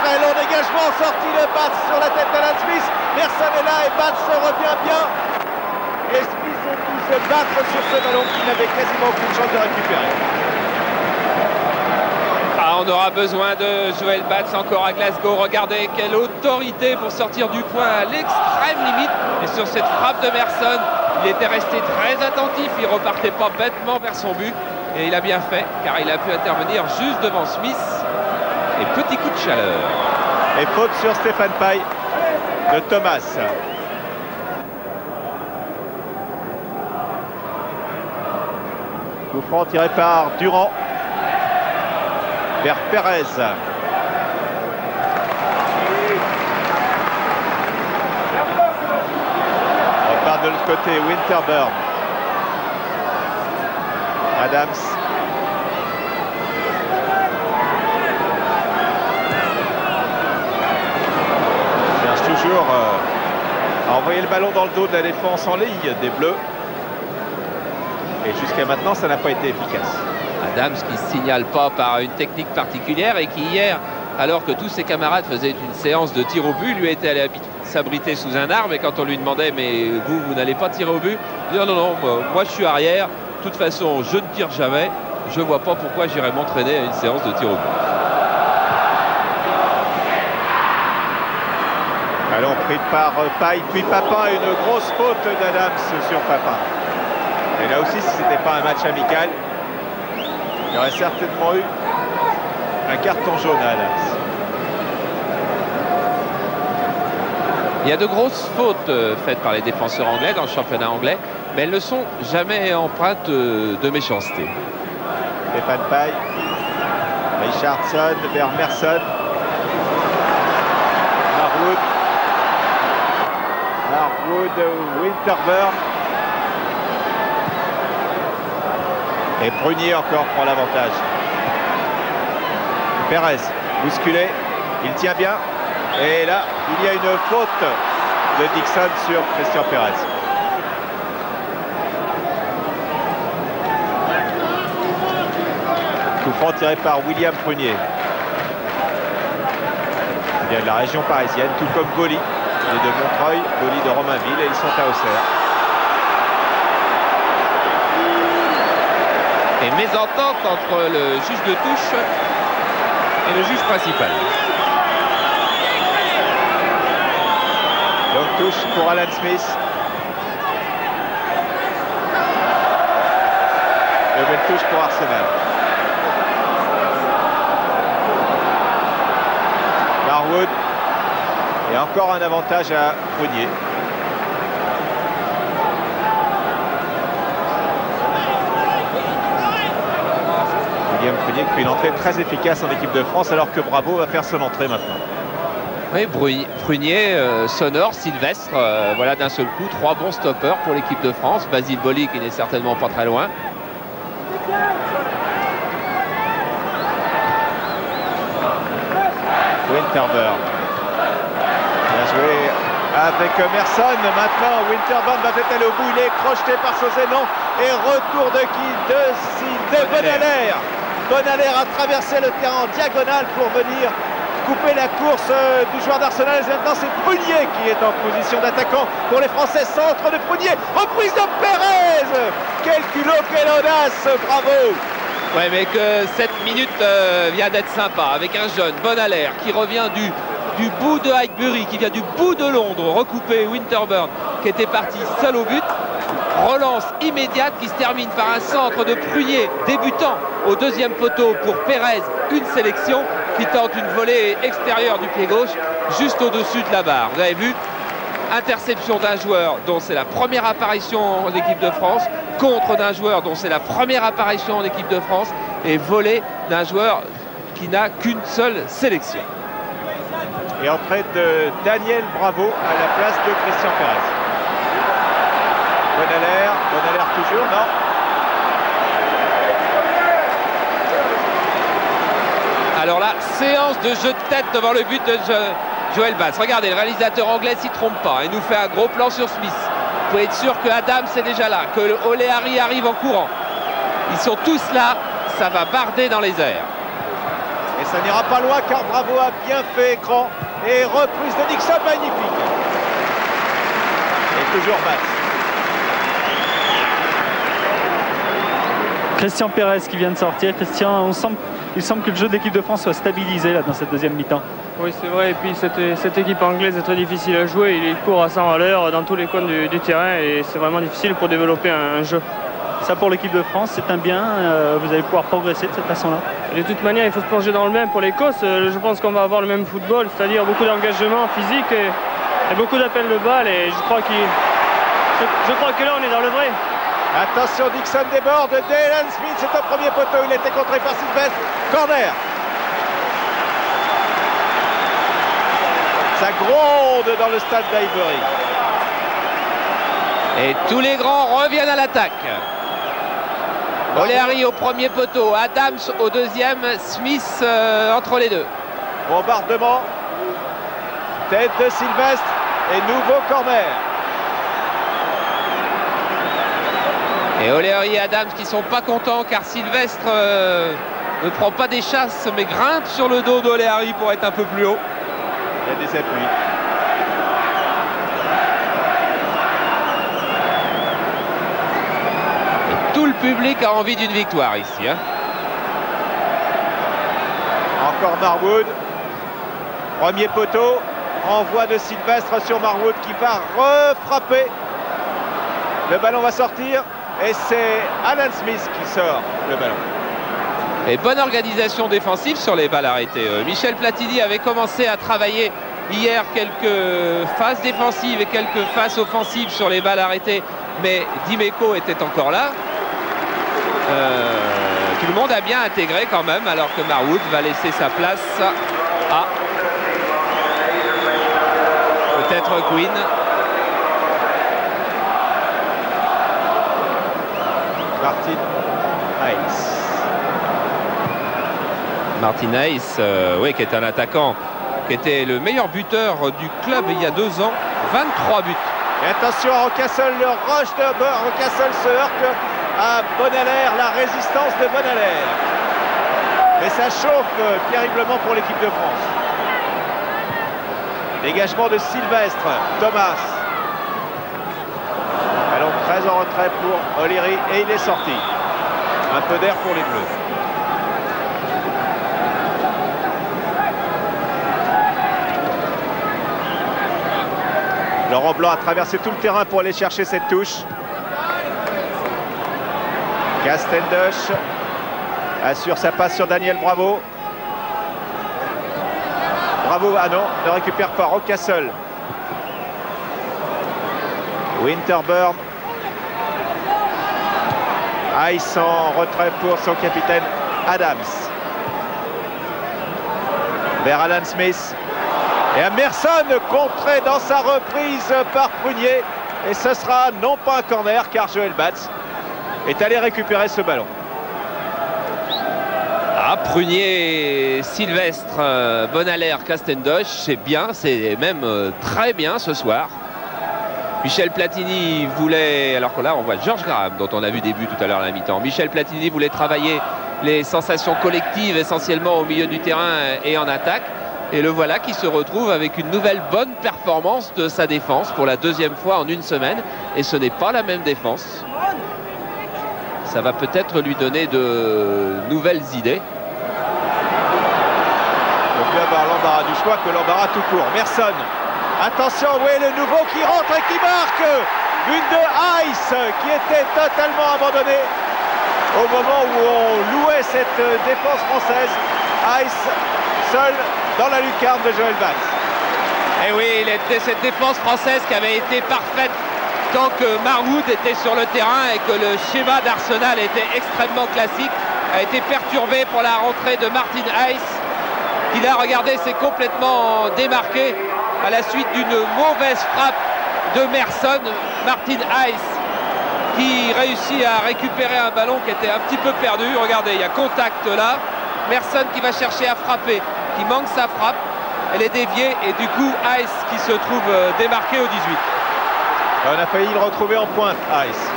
Très long dégagement. Sorti de Batts sur la tête d'Alan Smith. Personne n'est là et Batts revient bien. Et Smith a pu se battre sur ce ballon qu'il n'avait quasiment aucune chance de récupérer. Ah, on aura besoin de Joel Batts encore à Glasgow. Regardez quelle autorité pour sortir du point à l'extrême limite. Et sur cette frappe de Merson, il était resté très attentif. Il repartait pas bêtement vers son but. Et il a bien fait car il a pu intervenir juste devant Smith. Et petit coup de chaleur. Et faute sur Stéphane Paille de Thomas. Coup franc tiré par Durand. Vers Perez. On part de l'autre côté, Winterburn. Adams. Cherche toujours à envoyer le ballon dans le dos de la défense en ligne des Bleus. Et jusqu'à maintenant, ça n'a pas été efficace. Adams qui ne signale pas par une technique particulière et qui hier, alors que tous ses camarades faisaient une séance de tir au but, lui était allé s'abriter sous un arbre et quand on lui demandait mais vous n'allez pas tirer au but, il dit non, moi je suis arrière, de toute façon je ne tire jamais, je ne vois pas pourquoi j'irais m'entraîner à une séance de tir au but. Ballon pris par Paille, puis Papin, une grosse faute d'Adams sur Papin. Et là aussi, si ce n'était pas un match amical, il y aurait certainement eu un carton jaune à Adams. Il y a de grosses fautes faites par les défenseurs anglais dans le championnat anglais, mais elles ne sont jamais empreintes de méchanceté. Stéphane Paille, Richardson vers Merson. Harwood, Winterburn. Et Prunier encore prend l'avantage. Perez, bousculé, il tient bien. Et là, il y a une faute de Dixon sur Christian Perez. Coup franc tiré par William Prunier. Il vient de la région parisienne, tout comme Goli, et de Montreuil, Goli de Romainville, et ils sont à Auxerre. Et mésentente entre le juge de touche et le juge principal. Donc touche pour Alan Smith. Nouvelle touche pour Arsenal. Harwood. Et encore un avantage à Prunier. William Prunier qui fait une entrée très efficace en équipe de France alors que Bravo va faire son entrée maintenant. Oui, Prunier, Sonore, Sylvestre, voilà d'un seul coup, 3 bons stoppeurs pour l'équipe de France. Basile Boli qui n'est certainement pas très loin. Winterburn. Bien joué avec Merson. Maintenant, Winterburn va peut-être aller au bout. Il est crocheté par Sozénon. Et retour de qui? De Bonaler. Bonaler a traversé le terrain en diagonale pour venir couper la course du joueur d'Arsenal. Maintenant, c'est Prunier qui est en position d'attaquant pour les Français. Centre de Prunier. Reprise de Perez. Quel culot, quelle audace. Bravo. Ouais, mais que cette minute vient d'être sympa avec un jeune Bonalaire qui revient du bout de Highbury, qui vient du bout de Londres, recoupé Winterburn qui était parti seul au but. Relance immédiate qui se termine par un centre de Prunier débutant au deuxième poteau pour Pérez, une sélection qui tente une volée extérieure du pied gauche juste au-dessus de la barre. Vous avez vu, interception d'un joueur dont c'est la première apparition en équipe de France, contre d'un joueur dont c'est la première apparition en équipe de France, et volée d'un joueur qui n'a qu'une seule sélection. Et entrée de Daniel Bravo à la place de Christian Pérez. Bonalaire toujours, non. Alors là, séance de jeu de tête devant le but de Joel Bass. Regardez, le réalisateur anglais s'y trompe pas. Il nous fait un gros plan sur Smith. Vous pouvez être sûr que Adams est déjà là, que le O'Leary arrive en courant. Ils sont tous là, ça va barder dans les airs. Et ça n'ira pas loin car Bravo a bien fait écran. Et reprise de Dixon, magnifique. Et toujours Bass. Christian Pérez qui vient de sortir. Christian, il semble que le jeu de l'équipe de France soit stabilisé là, dans cette deuxième mi-temps. Oui, c'est vrai. Et puis cette équipe anglaise est très difficile à jouer. Il court à 100 à l'heure dans tous les coins du terrain et c'est vraiment difficile pour développer un jeu. Ça, pour l'équipe de France, c'est un bien. Vous allez pouvoir progresser de cette façon-là. De toute manière, il faut se plonger dans le même. Pour l'Écosse, je pense qu'on va avoir le même football, c'est-à-dire beaucoup d'engagement physique et beaucoup d'appels de balles. Et je crois que là, on est dans le vrai. Attention, Dixon déborde. Dylan Smith, c'est au premier poteau. Il était contré par Sylvestre. Corner. Ça gronde dans le stade d'Highbury. Et tous les grands reviennent à l'attaque. O'Leary au premier poteau, Adams au deuxième, Smith entre les deux. Bombardement. Tête de Sylvestre et nouveau corner. Et O'Leary et Adams qui sont pas contents car Sylvestre ne prend pas des chasses mais grimpe sur le dos d'O'Leary pour être un peu plus haut. Il y a des appuis. Et tout le public a envie d'une victoire ici. Hein. Encore Marwood. Premier poteau. Envoi de Sylvestre sur Marwood qui va refrapper. Le ballon va sortir. Et c'est Alan Smith qui sort le ballon. Et bonne organisation défensive sur les balles arrêtées. Michel Platini avait commencé à travailler hier quelques phases défensives et quelques phases offensives sur les balles arrêtées. Mais Dimeco était encore là. Tout le monde a bien intégré quand même, alors que Marwood va laisser sa place à peut-être Quinn. Martin Hayes, oui, qui est un attaquant, qui était le meilleur buteur du club il y a 2 ans, 23 buts. Et attention, Rocastle, le rush de Rocastle se heurte à Bonalaire, la résistance de Bonalaire. Mais ça chauffe terriblement pour l'équipe de France. Dégagement de Sylvestre, Thomas. Ballon très en retrait pour O'Leary et il est sorti. Un peu d'air pour les Bleus. Laurent Blanc a traversé tout le terrain pour aller chercher cette touche. Castendush assure sa passe sur Daniel Bravo. Bravo, ah non, ne récupère pas Rocastle. Winterburn. Ice en retrait pour son capitaine Adams. Vers Alan Smith. Et Emerson contré dans sa reprise par Prunier. Et ce sera non pas un corner car Joel Batz est allé récupérer ce ballon. Ah, Prunier, Sylvestre, Bonalaire, Castendoche, c'est bien, c'est même très bien ce soir. Michel Platini voulait, alors que là on voit George Graham dont on a vu des buts tout à l'heure à la mi-temps. Michel Platini voulait travailler les sensations collectives essentiellement au milieu du terrain et en attaque. Et le voilà qui se retrouve avec une nouvelle bonne performance de sa défense pour la 2e fois en 1 semaine. Et ce n'est pas la même défense. ça va peut-être lui donner de nouvelles idées. Il vaut mieux avoir l'embarras du choix que l'embarras tout court. Merson, attention, oui, le nouveau qui rentre et qui marque. But de Ice qui était totalement abandonné au moment où on louait cette défense française. Ice seul dans la lucarne de Joël Batz. Et oui, il était cette défense française qui avait été parfaite tant que Marwood était sur le terrain et que le schéma d'Arsenal était extrêmement classique, a été perturbé pour la rentrée de Martin Ice, qui là, regardez, s'est complètement démarqué à la suite d'une mauvaise frappe de Merson. Martin Ice qui réussit à récupérer un ballon qui était un petit peu perdu. Regardez, il y a contact là. Merson qui va chercher à frapper, qui manque sa frappe. Elle est déviée et du coup Ice qui se trouve démarqué au 18. On a failli le retrouver en pointe, Ice.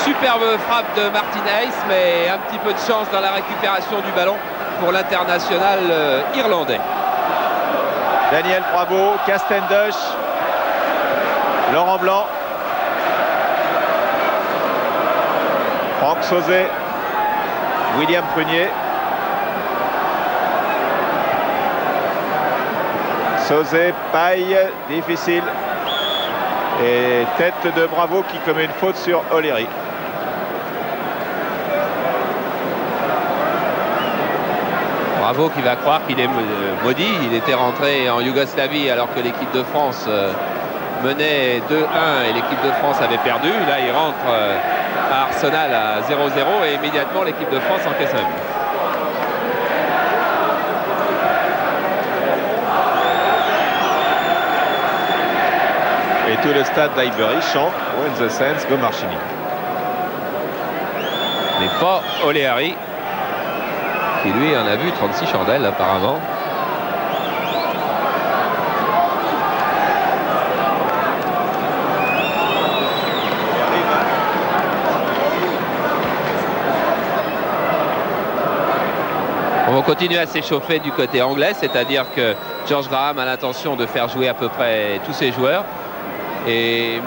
Superbe frappe de Martin Ice, mais un petit peu de chance dans la récupération du ballon pour l'international irlandais. Daniel Bravo, Castendush, Laurent Blanc, Franck Sauzet, William Prunier. Sauzet, paille, difficile. Et tête de Bravo qui commet une faute sur O'Leary. Bravo qui va croire qu'il est maudit. Il était rentré en Yougoslavie alors que l'équipe de France menait 2-1 et l'équipe de France avait perdu. Là, il rentre à Arsenal à 0-0 et immédiatement l'équipe de France encaisse un but. Et tout le stade d'Highbury chante When the Saints go marching in. Mais pas O'Leary, qui lui en a vu 36 chandelles apparemment. On va continuer à s'échauffer du côté anglais, c'est-à-dire que George Graham a l'intention de faire jouer à peu près tous ses joueurs. Et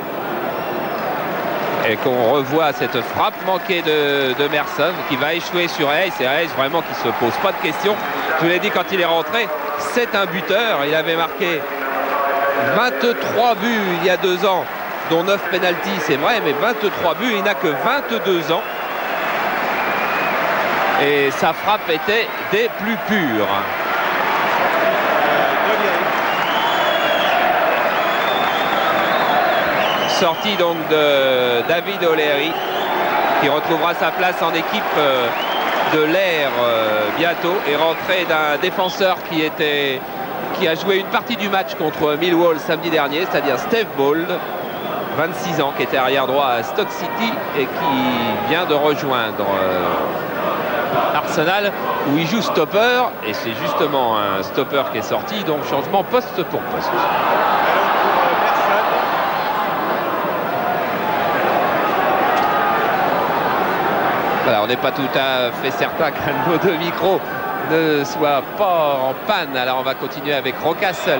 qu'on revoit cette frappe manquée de Merson qui va échouer sur Hayes. Et Hayes vraiment qui se pose pas de questions. Je vous l'ai dit quand il est rentré, c'est un buteur. Il avait marqué 23 buts il y a 2 ans, dont 9 pénaltys, c'est vrai, mais 23 buts, il n'a que 22 ans. Et sa frappe était des plus pures. Sortie donc de David O'Leary qui retrouvera sa place en équipe de l'air bientôt et rentrée d'un défenseur qui a joué une partie du match contre Millwall samedi dernier, c'est-à-dire Steve Bold, 26 ans, qui était arrière droit à Stoke City et qui vient de rejoindre Arsenal où il joue stopper et c'est justement un stopper qui est sorti, donc changement poste pour poste. Voilà, on n'est pas tout à fait certain que nos 2 micros ne soient pas en panne. Alors on va continuer avec Rocastle.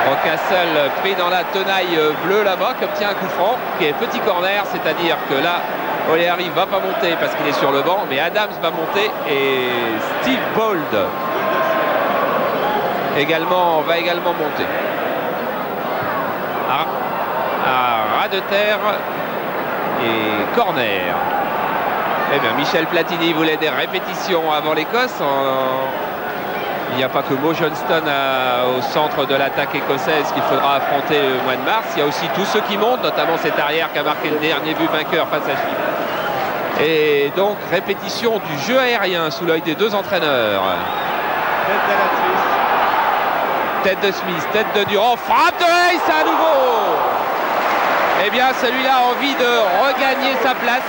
Rocastle pris dans la tenaille bleue là-bas, qui obtient un coup franc, qui est petit corner, c'est-à-dire que là, O'Leary va pas monter parce qu'il est sur le banc, mais Adams va monter et Steve Bold va également monter. À ras de terre et corner. Eh bien, Michel Platini voulait des répétitions avant l'Écosse. Il n'y a pas que Mo Johnston au centre de l'attaque écossaise qu'il faudra affronter le mois de mars. Il y a aussi tous ceux qui montent, notamment cet arrière qui a marqué le dernier but vainqueur face à Chypre. Et donc, répétition du jeu aérien sous l'œil des 2 entraîneurs. Tête de Smith, tête de Durand, frappe de Hayes à nouveau. Eh bien, celui-là a envie de regagner sa place.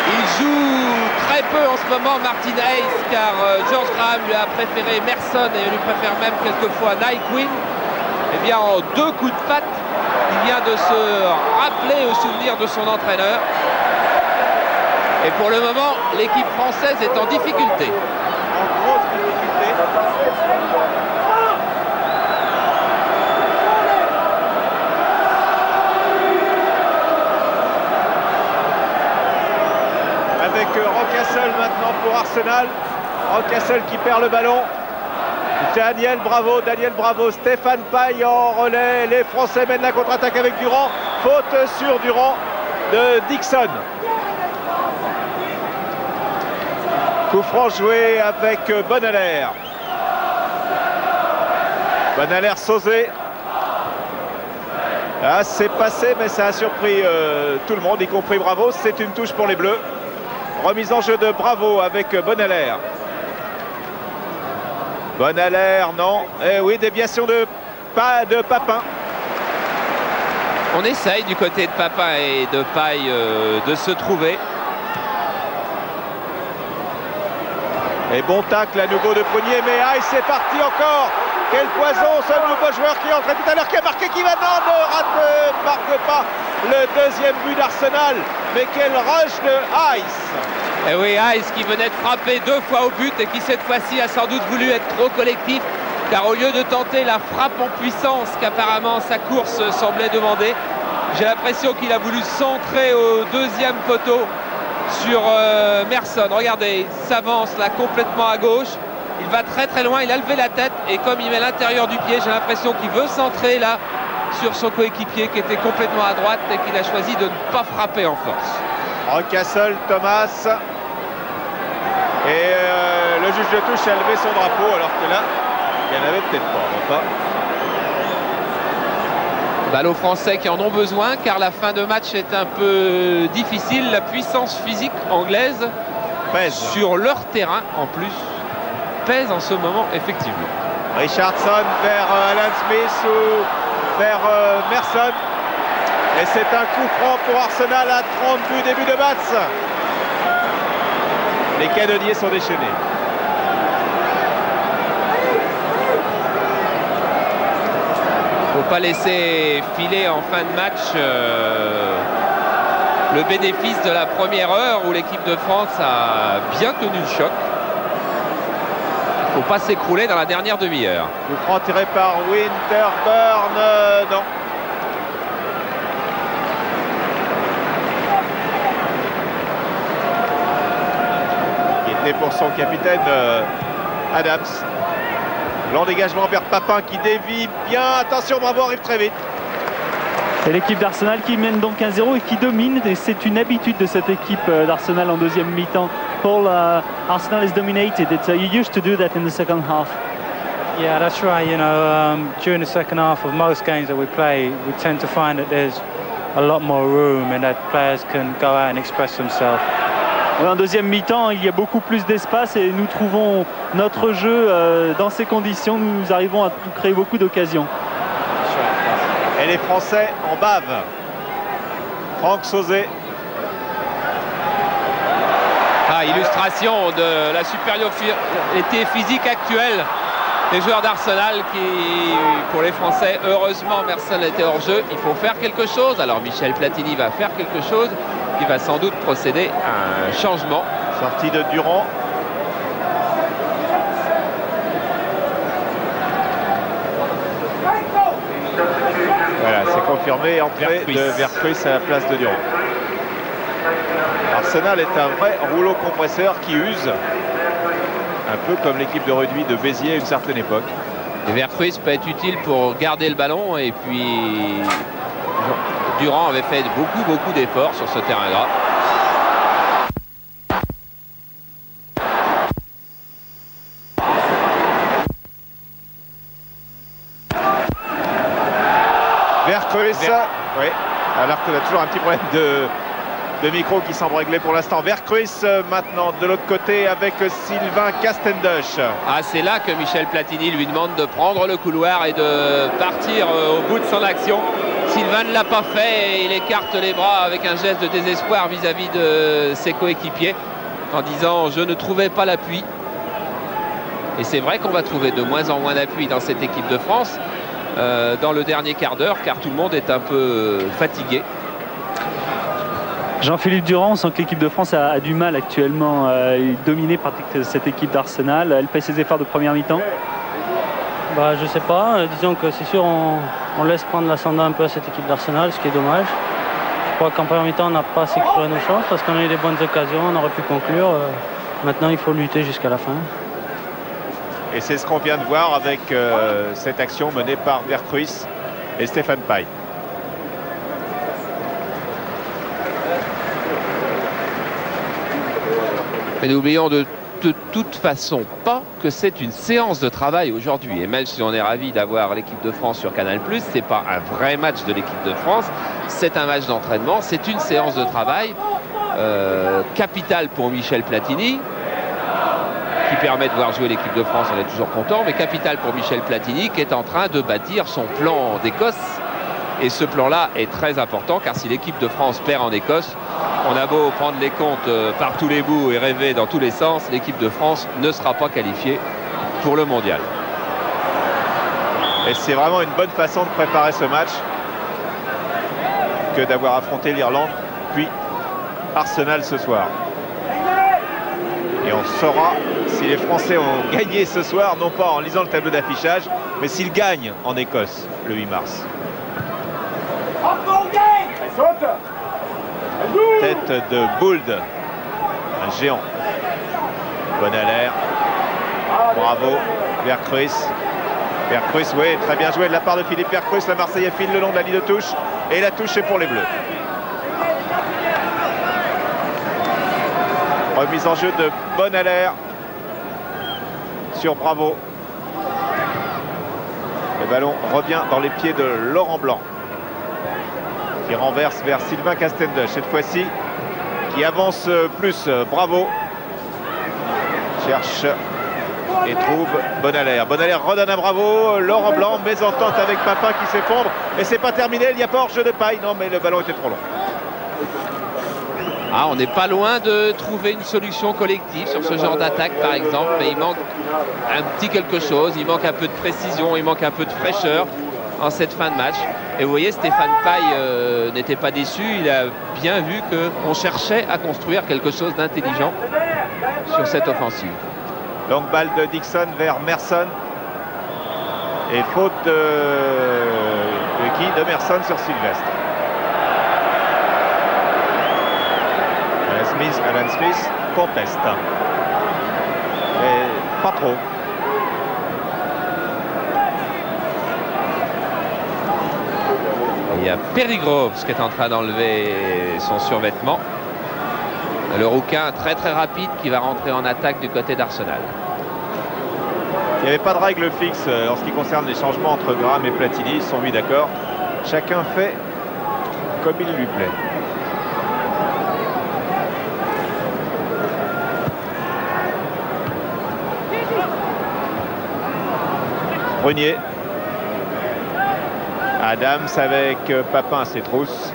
Il joue très peu en ce moment, Martin Hayes, car George Graham lui a préféré Merson et lui préfère même quelquefois Nyquin. Eh bien, en 2 coups de patte, il vient de se rappeler au souvenir de son entraîneur. Et pour le moment, l'équipe française est en difficulté. En grosse difficulté. Rocastle maintenant pour Arsenal. Rocastle qui perd le ballon. Daniel Bravo, Stéphane Paille en relais. Les Français mènent la contre-attaque avec Durand. Faute sur Durand de Dixon. Coup franc joué avec Bonalaire. Bonalaire-Sauzé. Ah, c'est passé, mais ça a surpris tout le monde, y compris Bravo. C'est une touche pour les Bleus. Remise en jeu de Bravo avec Bonalaire. Bonalaire, non. Eh oui, déviation de Papin. On essaye du côté de Papin et de Paille de se trouver. Et bon tacle à nouveau de Prunier, mais aïe, c'est parti encore. Quel poison, ce nouveau joueur qui est entré tout à l'heure, qui a marqué, qui va ne marque pas le deuxième but d'Arsenal. Mais quel rush de Ice. Et oui, Ice qui venait de frapper 2 fois au but et qui cette fois-ci a sans doute voulu être trop collectif, car au lieu de tenter la frappe en puissance qu'apparemment sa course semblait demander, j'ai l'impression qu'il a voulu centrer au deuxième poteau sur Merson. Regardez, il s'avance là complètement à gauche. Il va très très loin, il a levé la tête et comme il met l'intérieur du pied, j'ai l'impression qu'il veut centrer là sur son coéquipier qui était complètement à droite et qu'il a choisi de ne pas frapper en force. Rocastle, Thomas. Et le juge de touche a levé son drapeau alors que là, il n'y en avait peut-être pas. Balle aux Français qui en ont besoin car la fin de match est un peu difficile. La puissance physique anglaise pèse sur leur terrain en plus. Pèse en ce moment effectivement. Richardson vers Alan Smith ou vers Merson. Et c'est un coup franc pour Arsenal à 30 buts début de match. Les canonniers sont déchaînés. Faut pas laisser filer en fin de match le bénéfice de la première heure où l'équipe de France a bien tenu le choc. Faut pas s'écrouler dans la dernière demi-heure. Coup franc tiré par Winterburn, non. Il était pour son capitaine Adams. Long dégagement vers Papin qui dévie bien. Attention, Bravo arrive très vite. Et l'équipe d'Arsenal qui mène donc 1-0 et qui domine. Et c'est une habitude de cette équipe d'Arsenal en deuxième mi-temps. Paul, Arsenal is dominated. You used to do that in the second half. Yeah, that's right. You know, during the second half of most games that we play, we tend to find that there's a lot more room and that players can go out and express themselves. En deuxième mi-temps, il y a beaucoup plus d'espace et nous trouvons notre jeu dans ces conditions. Nous arrivons à créer beaucoup d'occasions. Et les Français en bavent. Franck Sauzé. Illustration de la supériorité physique actuelle des joueurs d'Arsenal qui, pour les Français, heureusement, Merson était hors jeu. Il faut faire quelque chose. Alors Michel Platini va faire quelque chose. Il va sans doute procéder à un changement. Sortie de Durand. Voilà, c'est confirmé. Entrée de Vercruis à la place de Durand. Arsenal est un vrai rouleau compresseur qui use, un peu comme l'équipe de rugby de Béziers à une certaine époque. Vercruis peut être utile pour garder le ballon et puis Durand avait fait beaucoup d'efforts sur ce terrain gras. Vercruis, oui, alors qu'il a toujours un petit problème de micro qui semble réglé pour l'instant. Vercruis maintenant de l'autre côté avec Sylvain Castendush. Ah, c'est là que Michel Platini lui demande de prendre le couloir et de partir au bout de son action. Sylvain ne l'a pas fait et il écarte les bras avec un geste de désespoir vis-à-vis de ses coéquipiers en disant je ne trouvais pas l'appui. Et c'est vrai qu'on va trouver de moins en moins d'appui dans cette équipe de France dans le dernier quart d'heure car tout le monde est un peu fatigué. Jean-Philippe Durand, on sent que l'équipe de France a du mal actuellement. Il est dominé par cette équipe d'Arsenal. Elle paye ses efforts de première mi-temps. Bah, je sais pas. Disons que c'est sûr, on laisse prendre l'ascendant un peu à cette équipe d'Arsenal, ce qui est dommage. Je crois qu'en première mi-temps, on n'a pas sécurisé nos chances parce qu'on a eu des bonnes occasions, on aurait pu conclure. Maintenant, il faut lutter jusqu'à la fin. Et c'est ce qu'on vient de voir avec cette action menée par Vercruis et Stéphane Paille. Mais n'oublions de toute façon pas que c'est une séance de travail aujourd'hui. Et même si on est ravi d'avoir l'équipe de France sur Canal+, c'est pas un vrai match de l'équipe de France. C'est un match d'entraînement, c'est une séance de travail capitale pour Michel Platini, qui permet de voir jouer l'équipe de France, on est toujours content, mais capitale pour Michel Platini qui est en train de bâtir son plan d'Écosse. Et ce plan-là est très important, car si l'équipe de France perd en Écosse, on a beau prendre les comptes par tous les bouts et rêver dans tous les sens, l'équipe de France ne sera pas qualifiée pour le mondial. Et c'est vraiment une bonne façon de préparer ce match que d'avoir affronté l'Irlande, puis Arsenal ce soir. Et on saura si les Français ont gagné ce soir, non pas en lisant le tableau d'affichage, mais s'ils gagnent en Écosse le 8 mars. Tête de Bould, un géant. Bonalaire, bravo, Vercruis. Vercruis, oui, très bien joué de la part de Philippe Vercruis. Le Marseillais file le long de la ligne de touche et la touche est pour les Bleus. Remise en jeu de Bonalaire sur Bravo. Le ballon revient dans les pieds de Laurent Blanc, qui renverse vers Sylvain Castendush cette fois-ci, qui avance plus. Bravo cherche et trouve Bonalaire. Bonalaire redonne à Bravo. Laurent Blanc, mésentente avec Papin qui s'effondre, et c'est pas terminé, il n'y a pas hors-jeu de Paille. Non, mais le ballon était trop long. Ah, on n'est pas loin de trouver une solution collective sur ce genre d'attaque par exemple, mais il manque un petit quelque chose, il manque un peu de précision, il manque un peu de fraîcheur en cette fin de match. Et vous voyez, Stéphane Paille n'était pas déçu, il a bien vu qu'on cherchait à construire quelque chose d'intelligent sur cette offensive. Longue balle de Dixon vers Merson. Et faute de qui? De Merson sur Sylvestre. Alan Smith conteste. Mais pas trop. Il y a Perry Groves qui est en train d'enlever son survêtement. Le Rouquin très très rapide qui va rentrer en attaque du côté d'Arsenal. Il n'y avait pas de règle fixe en ce qui concerne les changements entre Graham et Platini. Ils sont mis d'accord. Chacun fait comme il lui plaît. Brunier. Adams avec Papin à ses trousses.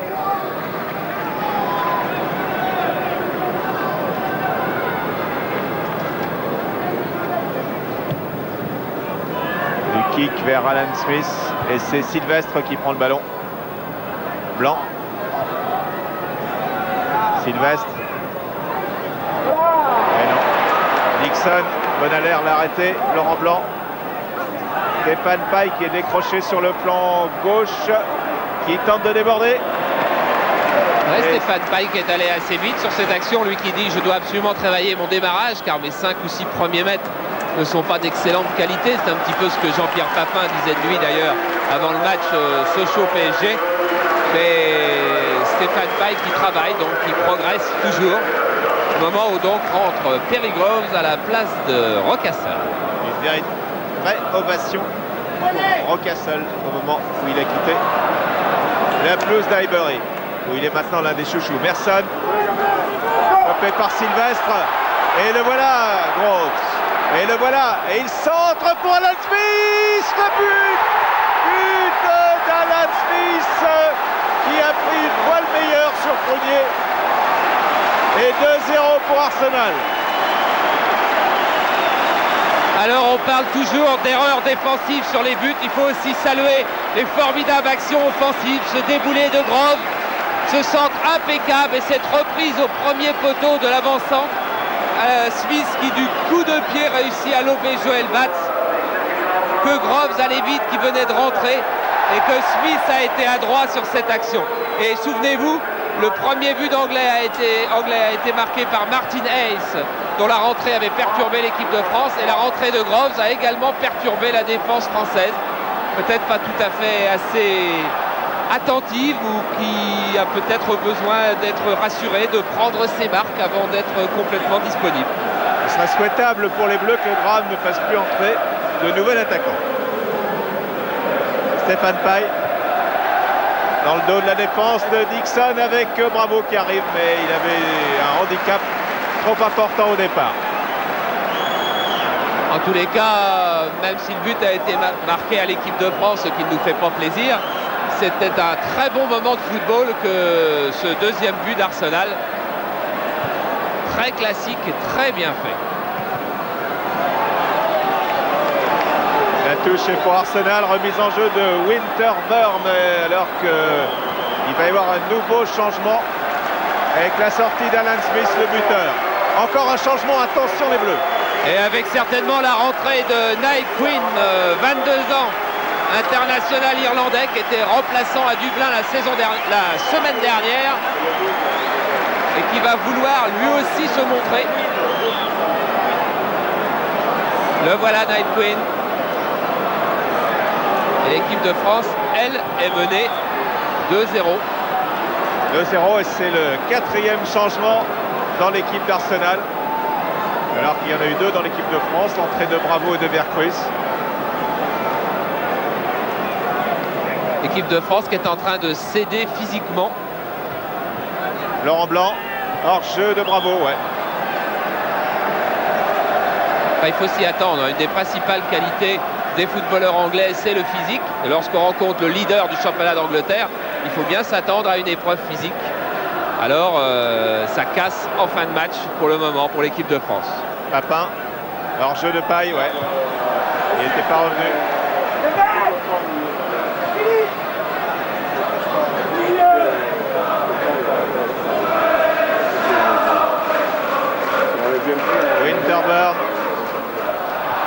Du kick vers Alan Smith. Et c'est Sylvestre qui prend le ballon. Blanc. Sylvestre. Et non. Dixon. Bonalaire l'a arrêté. Laurent Blanc. Stéphane Paille qui est décroché sur le flanc gauche, qui tente de déborder. Ouais, Stéphane Paille qui est allé assez vite sur cette action, lui qui dit je dois absolument travailler mon démarrage car mes 5 ou 6 premiers mètres ne sont pas d'excellente qualité. C'est un petit peu ce que Jean-Pierre Papin disait de lui d'ailleurs avant le match Sochaux-PSG. Mais Stéphane Paille qui travaille, donc qui progresse toujours. Au moment où donc rentre Perry Groves à la place de Rocastle. Une véritable ovation pour Rocastle au moment où il a quitté la pelouse d'Highbury, où il est maintenant l'un des chouchous. Merson, stoppé par Sylvestre, et le voilà, Groves, et le voilà, et il centre pour Alan Smith, le but d'Alan Smith, qui a pris une voile meilleure sur Brunier, et 2-0 pour Arsenal. Alors on parle toujours d'erreurs défensives sur les buts, il faut aussi saluer les formidables actions offensives, ce déboulé de Groves, ce centre impeccable et cette reprise au premier poteau de l'avant-centre. Smith qui du coup de pied réussit à lober Joel Batz, que Groves allait vite qui venait de rentrer et que Smith a été adroit sur cette action. Et souvenez-vous, Le premier but anglais a été marqué par Martin Hayes, dont la rentrée avait perturbé l'équipe de France, et la rentrée de Groves a également perturbé la défense française. Peut-être pas tout à fait assez attentive ou qui a peut-être besoin d'être rassurée, de prendre ses marques avant d'être complètement disponible. Ce serait souhaitable pour les Bleus que Graham ne fasse plus entrer de nouvel attaquant. Stéphane Paille dans le dos de la défense de Dixon avec Bravo qui arrive, mais il avait un handicap trop important au départ. En tous les cas, même si le but a été marqué à l'équipe de France, ce qui ne nous fait pas plaisir, c'était un très bon moment de football que ce deuxième but d'Arsenal. Très classique et très bien fait. La touche est pour Arsenal, remise en jeu de Winterburn, alors qu'il va y avoir un nouveau changement avec la sortie d'Alan Smith, le buteur. Encore un changement, attention les Bleus. Et avec certainement la rentrée de Niall Quinn, 22 ans, international irlandais, qui était remplaçant à Dublin la semaine dernière et qui va vouloir lui aussi se montrer. Le voilà, Niall Quinn. Et l'équipe de France, elle, est menée 2-0. 2-0 et c'est le 4e changement dans l'équipe d'Arsenal. Alors qu'il y en a eu 2 dans l'équipe de France, l'entrée de Bravo et de Vercruis. L'équipe de France qui est en train de céder physiquement. Laurent Blanc, hors jeu de Bravo, ouais. Enfin, il faut s'y attendre. Une des principales qualités des footballeurs anglais, c'est le physique. Et lorsqu'on rencontre le leader du championnat d'Angleterre, il faut bien s'attendre à une épreuve physique. Alors, ça casse en fin de match pour le moment pour l'équipe de France. Papin, hors jeu de Paille, ouais. Il n'était pas revenu. Winterburn,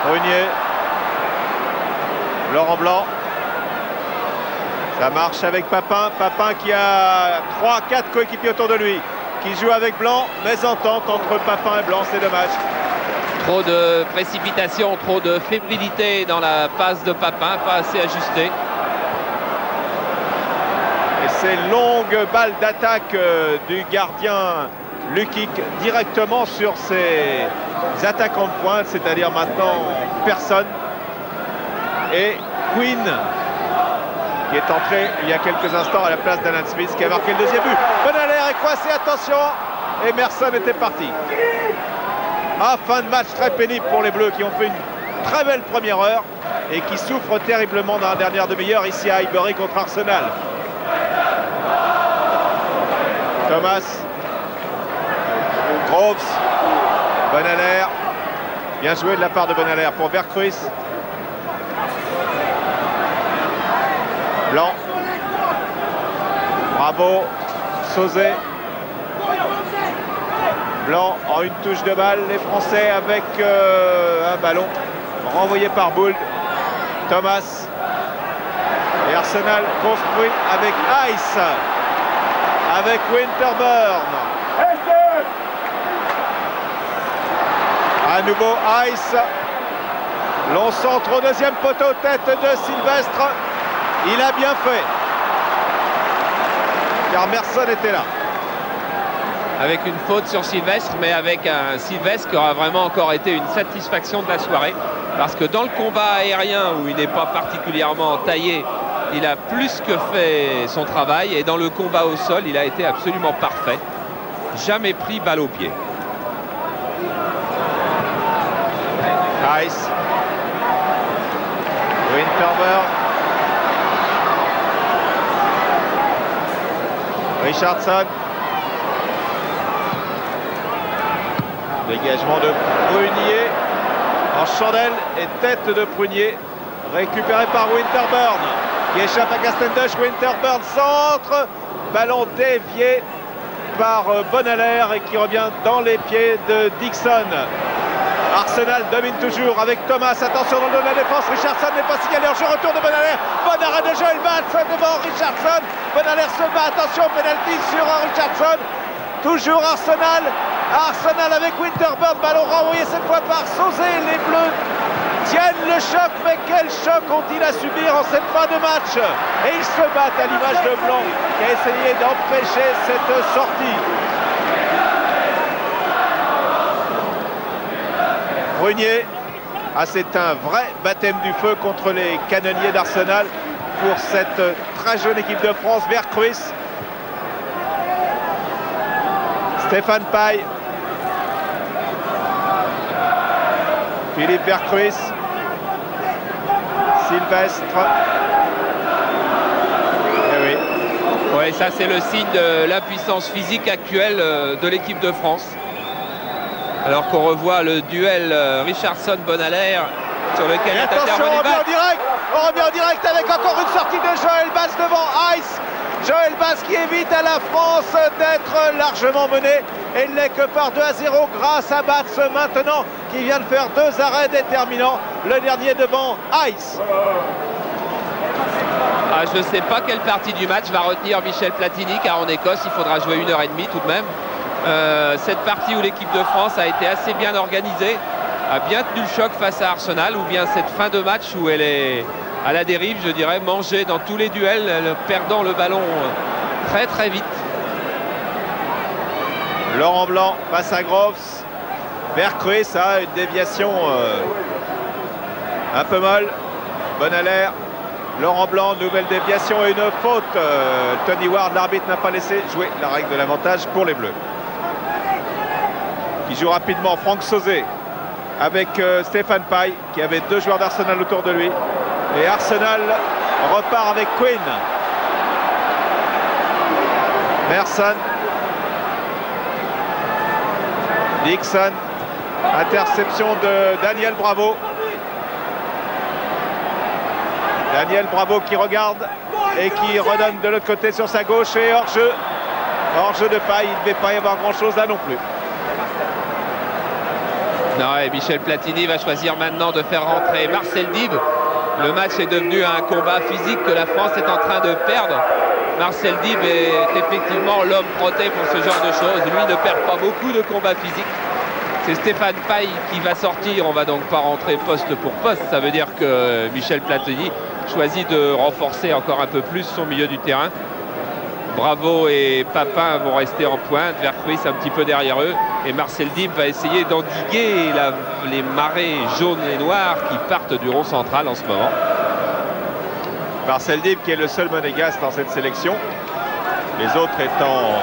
Brunier, Laurent Blanc. Ça marche avec Papin. Papin qui a 3-4 coéquipiers autour de lui, qui joue avec Blanc. Mésentente entre Papin et Blanc, c'est dommage. Trop de précipitation, trop de fébrilité dans la passe de Papin, pas assez ajustée. Et ces longues balles d'attaque du gardien Lukic directement sur ses attaquants de pointe, c'est-à-dire maintenant personne. Et Quinn qui est entré il y a quelques instants à la place d'Alan Smith qui a marqué le deuxième but. Bonalaire est coincé, attention, Emerson était parti. Ah, fin de match très pénible pour les Bleus qui ont fait une très belle première heure et qui souffrent terriblement dans la dernière demi-heure ici à Highbury contre Arsenal. Thomas, Groves, Bonalaire, bien joué de la part de Bonalaire pour Vercruis. Blanc, Bravo, Sauzet, Blanc en une touche de balle, les Français avec un ballon renvoyé par Bould, Thomas, et Arsenal construit avec Ice, avec Winterburn. À nouveau Ice, long centre au deuxième poteau, tête de Sylvestre. Il a bien fait, car Merson était là. Avec une faute sur Sylvestre, mais avec un Sylvestre qui aura vraiment encore été une satisfaction de la soirée. Parce que dans le combat aérien, où il n'est pas particulièrement taillé, il a plus que fait son travail. Et dans le combat au sol, il a été absolument parfait. Jamais pris balle au pied. Ice, Winterburn, Richardson, dégagement de Prunier en chandelle et tête de Prunier récupéré par Winterburn qui échappe à Castendush. Winterburn centre, ballon dévié par Bonalaire et qui revient dans les pieds de Dixon. Arsenal domine toujours avec Thomas. Attention dans le dos de la défense. Richardson n'est pas signalé. En jeu, retour de Bonaler. Bon arrêt de Joel Batz devant Richardson. Bonaler se bat. Attention, penalty sur Richardson. Toujours Arsenal. Arsenal avec Winterburn. Ballon renvoyé cette fois par Sauzé. Les Bleus tiennent le choc. Mais quel choc ont-ils à subir en cette fin de match? Et ils se battent à l'image de Blanc qui a essayé d'empêcher cette sortie. Brunier, c'est un vrai baptême du feu contre les canonniers d'Arsenal pour cette très jeune équipe de France. Vercruis, Stéphane Paille, Philippe Vercruis, Sylvestre. Eh oui. Ouais, ça c'est le signe de l'impuissance physique actuelle de l'équipe de France. Alors qu'on revoit le duel Richardson-Bonaler sur lequel est attention, intervenu Batz. On revient en direct avec encore une sortie de Joel Batz devant Ice. Joel Batz qui évite à la France d'être largement menée. Et il n'est que par 2-0 grâce à Batz maintenant qui vient de faire 2 arrêts déterminants. Le dernier devant Ice. Ah, je ne sais pas quelle partie du match va retenir Michel Platini, car en Écosse il faudra jouer 1h30 tout de même. Cette partie où l'équipe de France a été assez bien organisée, a bien tenu le choc face à Arsenal, ou bien cette fin de match où elle est à la dérive, je dirais, mangée dans tous les duels, perdant le ballon très très vite. Laurent Blanc face à Groves. Vercruis a une déviation un peu molle. Bonaler. Laurent Blanc, nouvelle déviation et une faute. Tony Ward, l'arbitre n'a pas laissé jouer la règle de l'avantage pour les Bleus. Qui joue rapidement, Franck Sauzé avec Stéphane Paille qui avait 2 joueurs d'Arsenal autour de lui. Et Arsenal repart avec Quinn. Merson. Dixon. Interception de Daniel Bravo. Daniel Bravo qui regarde et qui redonne de l'autre côté sur sa gauche et hors-jeu. Hors-jeu de Paille, il ne devait pas y avoir grand-chose là non plus. Non, et Michel Platini va choisir maintenant de faire rentrer Marcel Dib. Le match est devenu un combat physique que la France est en train de perdre. Marcel Dib est effectivement l'homme protégé pour ce genre de choses. Lui ne perd pas beaucoup de combats physiques. C'est Stéphane Paille qui va sortir. On va donc pas rentrer poste pour poste. Ça veut dire que Michel Platini choisit de renforcer encore un peu plus son milieu du terrain. Bravo et Papin vont rester en pointe. Vercruis un petit peu derrière eux. Et Marcel Dib va essayer d'endiguer les marées jaunes et noires qui partent du rond central en ce moment. Marcel Dib qui est le seul monégasque dans cette sélection. Les autres étant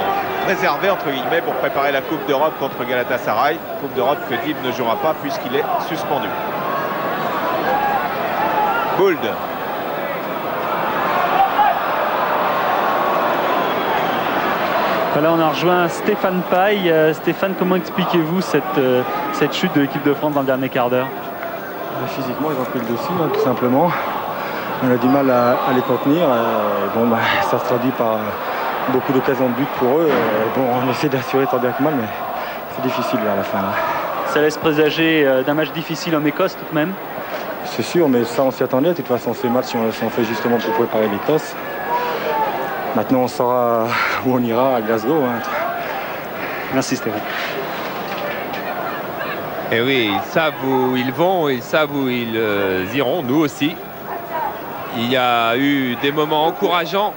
préservés entre guillemets pour préparer la Coupe d'Europe contre Galatasaray. Coupe d'Europe que Dib ne jouera pas puisqu'il est suspendu. Gould. Là, on a rejoint Stéphane Paille. Stéphane, comment expliquez-vous cette chute de l'équipe de France dans le dernier quart d'heure? Physiquement, ils ont pris le dessus, hein, tout simplement. On a du mal à les contenir. Bon, ça se traduit par beaucoup d'occasions de but pour eux. Bon, on essaie d'assurer tant bien que mal, mais c'est difficile vers la fin. Là. Ça laisse présager d'un match difficile en Écosse tout de même? C'est sûr, mais ça, on s'y attendait. De toute façon, ces matchs sont faits justement pour préparer l'Écosse. Maintenant, on saura où on ira à Glasgow. Hein. Merci Stéphane. Et oui, ils savent où ils vont, ils savent où ils iront, nous aussi. Il y a eu des moments encourageants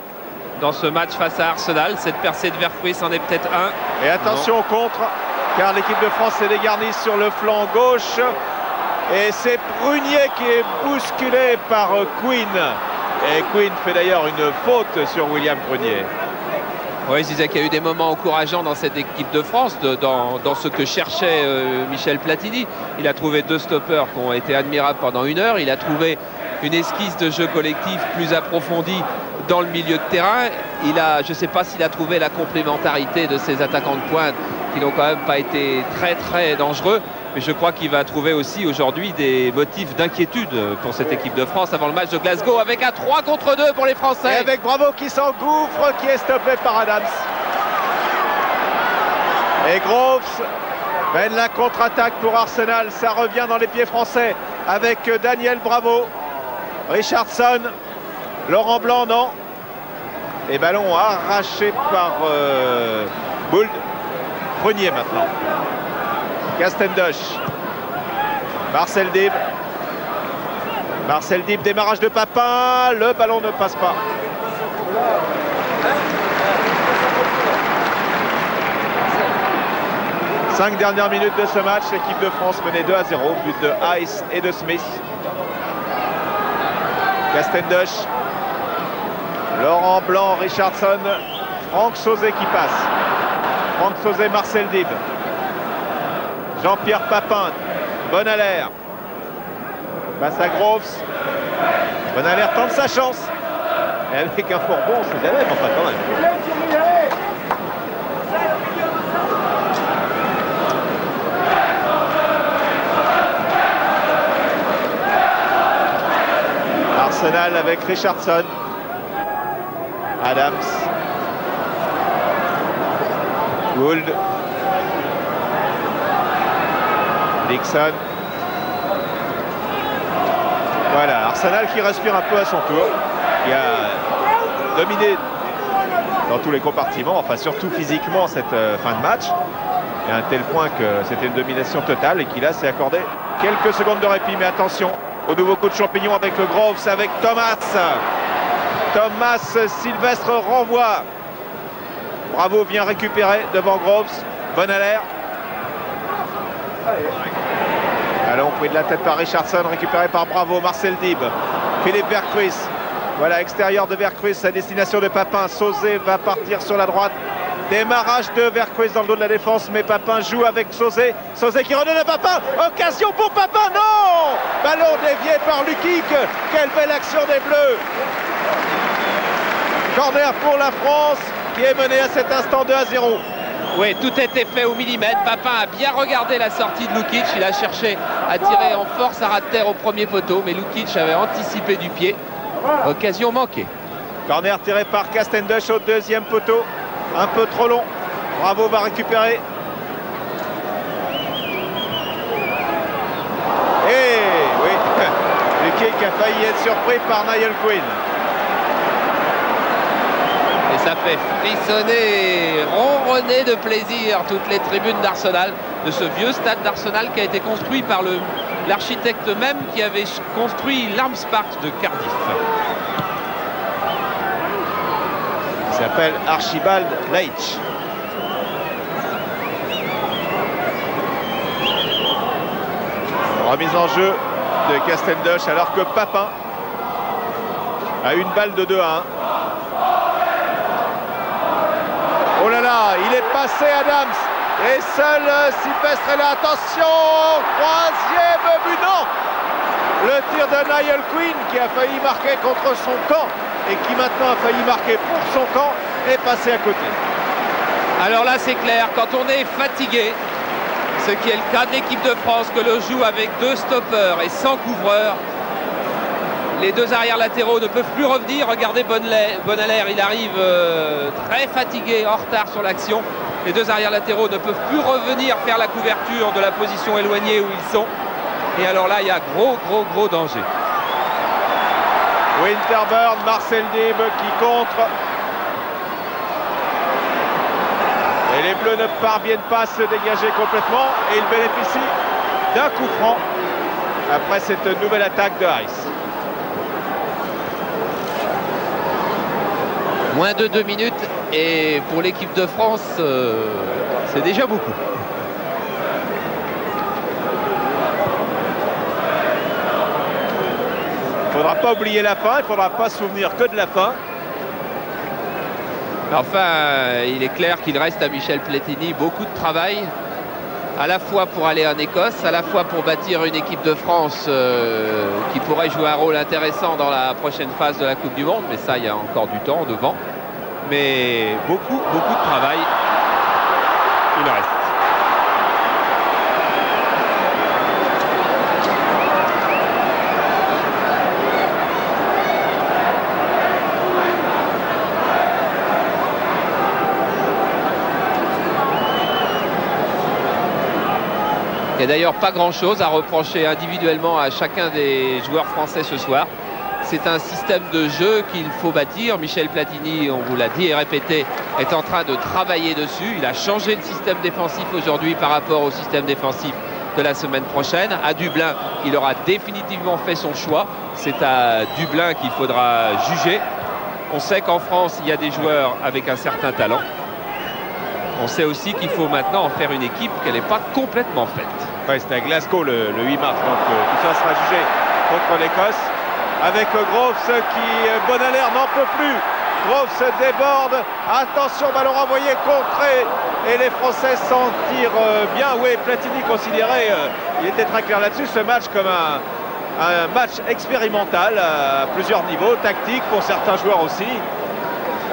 dans ce match face à Arsenal. Cette percée de Vercruis en est peut-être un. Et attention au contre, car l'équipe de France s'est dégarnie sur le flanc gauche. Et c'est Brunier qui est bousculé par Quinn. Et Quinn fait d'ailleurs une faute sur William Brunier. Oui, je disais qu'il y a eu des moments encourageants dans cette équipe de France, dans ce que cherchait Michel Platini. Il a trouvé 2 stoppeurs qui ont été admirables pendant 1 heure. Il a trouvé une esquisse de jeu collectif plus approfondie dans le milieu de terrain. Je ne sais pas s'il a trouvé la complémentarité de ses attaquants de pointe qui n'ont quand même pas été très très dangereux. Mais je crois qu'il va trouver aussi aujourd'hui des motifs d'inquiétude pour cette équipe de France avant le match de Glasgow avec un 3 contre 2 pour les Français. Et avec Bravo qui s'engouffre, qui est stoppé par Adams. Et Groves Ben, la contre-attaque pour Arsenal, ça revient dans les pieds français avec Daniel Bravo, Richardson, Laurent Blanc, non. Et ballon arraché par Bould. Prunier maintenant. Castendosh. Marcel Dib. Marcel Dib, démarrage de Papin. Le ballon ne passe pas. Cinq dernières minutes de ce match, l'équipe de France menait 2-0, but de Ice et de Smith. Castendosh, Laurent Blanc, Richardson, Franck Sauzet qui passe. Franck Sauzet, Marcel Dib. Jean-Pierre Papin, Bonalaire. Passe à Groves. Bonalaire tente sa chance. Et avec un Fourbon, on sait jamais, mais enfin quand même. Arsenal avec Richardson. Adams. Gould. Dixon. Voilà, Arsenal qui respire un peu à son tour. Qui a dominé dans tous les compartiments, enfin surtout physiquement cette fin de match. Et à un tel point que c'était une domination totale et qui là s'est accordé quelques secondes de répit. Mais attention au nouveau coup de champignon avec le Groves, avec Thomas. Thomas Sylvestre renvoie. Bravo vient récupérer devant Groves. Bonalaire. Ballon pris de la tête par Richardson, récupéré par Bravo. Marcel Dib. Philippe Vercruis. Voilà, extérieur de Vercruis à destination de Papin. Sauzet va partir sur la droite. Démarrage de Vercruis dans le dos de la défense, mais Papin joue avec Sauzet. Sauzet qui redonne à Papin. Occasion pour Papin, non! Ballon dévié par Lukic. Quelle belle action des Bleus. Corner pour la France qui est menée à cet instant 2-0. Oui, tout était fait au millimètre. Papin a bien regardé la sortie de Lukic. Il a cherché à tirer en force à ras de terre au premier poteau, mais Lukic avait anticipé du pied. Occasion manquée. Corner tiré par Castendosh au deuxième poteau. Un peu trop long. Bravo va récupérer. Et oui, Lukic a failli être surpris par Niall Quinn. Et ça fait frissonner, ronronner de plaisir toutes les tribunes d'Arsenal, de ce vieux stade d'Arsenal qui a été construit par l'architecte même qui avait construit l'Arms Park de Cardiff. Il s'appelle Archibald Leitch. Remise en jeu de Castendosh alors que Papin a une balle de 2-1. Oh là là, il est passé Adams. Et seul Sylvestre est là. Attention, troisième but, non. Le tir de Niall Quinn qui a failli marquer contre son camp et qui maintenant a failli marquer pour son camp est passé à côté. Alors là c'est clair, quand on est fatigué, ce qui est le cas de l'équipe de France que l'on joue avec 2 stoppeurs et 100 couvreurs, les 2 arrières latéraux ne peuvent plus revenir. Regardez Bonalaire, il arrive très fatigué, en retard sur l'action. Les 2 arrières latéraux ne peuvent plus revenir faire la couverture de la position éloignée où ils sont. Et alors là, il y a gros danger. Winterburn, Marcel Dib qui contre. Et les Bleus ne parviennent pas à se dégager complètement. Et ils bénéficient d'un coup franc après cette nouvelle attaque de Rice. Moins de 2 minutes et pour l'équipe de France, c'est déjà beaucoup. Il ne faudra pas oublier la fin, il ne faudra pas se souvenir que de la fin. Enfin, il est clair qu'il reste à Michel Platini beaucoup de travail, à la fois pour aller en Écosse, à la fois pour bâtir une équipe de France qui pourrait jouer un rôle intéressant dans la prochaine phase de la Coupe du Monde, mais ça, il y a encore du temps devant. Mais beaucoup de travail, il en reste. n'y a d'ailleurs pas grand-chose à reprocher individuellement à chacun des joueurs français ce soir. C'est un système de jeu qu'il faut bâtir. Michel Platini, on vous l'a dit et répété, est en train de travailler dessus. Il a changé le système défensif aujourd'hui par rapport au système défensif de la semaine prochaine. À Dublin, il aura définitivement fait son choix. C'est à Dublin qu'il faudra juger. On sait qu'en France, il y a des joueurs avec un certain talent. On sait aussi qu'il faut maintenant en faire une équipe qu'elle n'est pas complètement faite. Ouais, c'était à Glasgow le 8 mars, donc tout ça sera jugé contre l'Écosse. Avec Groves qui, Bonaler n'en peut plus. Groves se déborde. Attention, ballon renvoyé, contré. Et les Français s'en tirent bien. Oui, Platini considérait, il était très clair là-dessus, ce match comme un match expérimental à plusieurs niveaux, tactique pour certains joueurs aussi.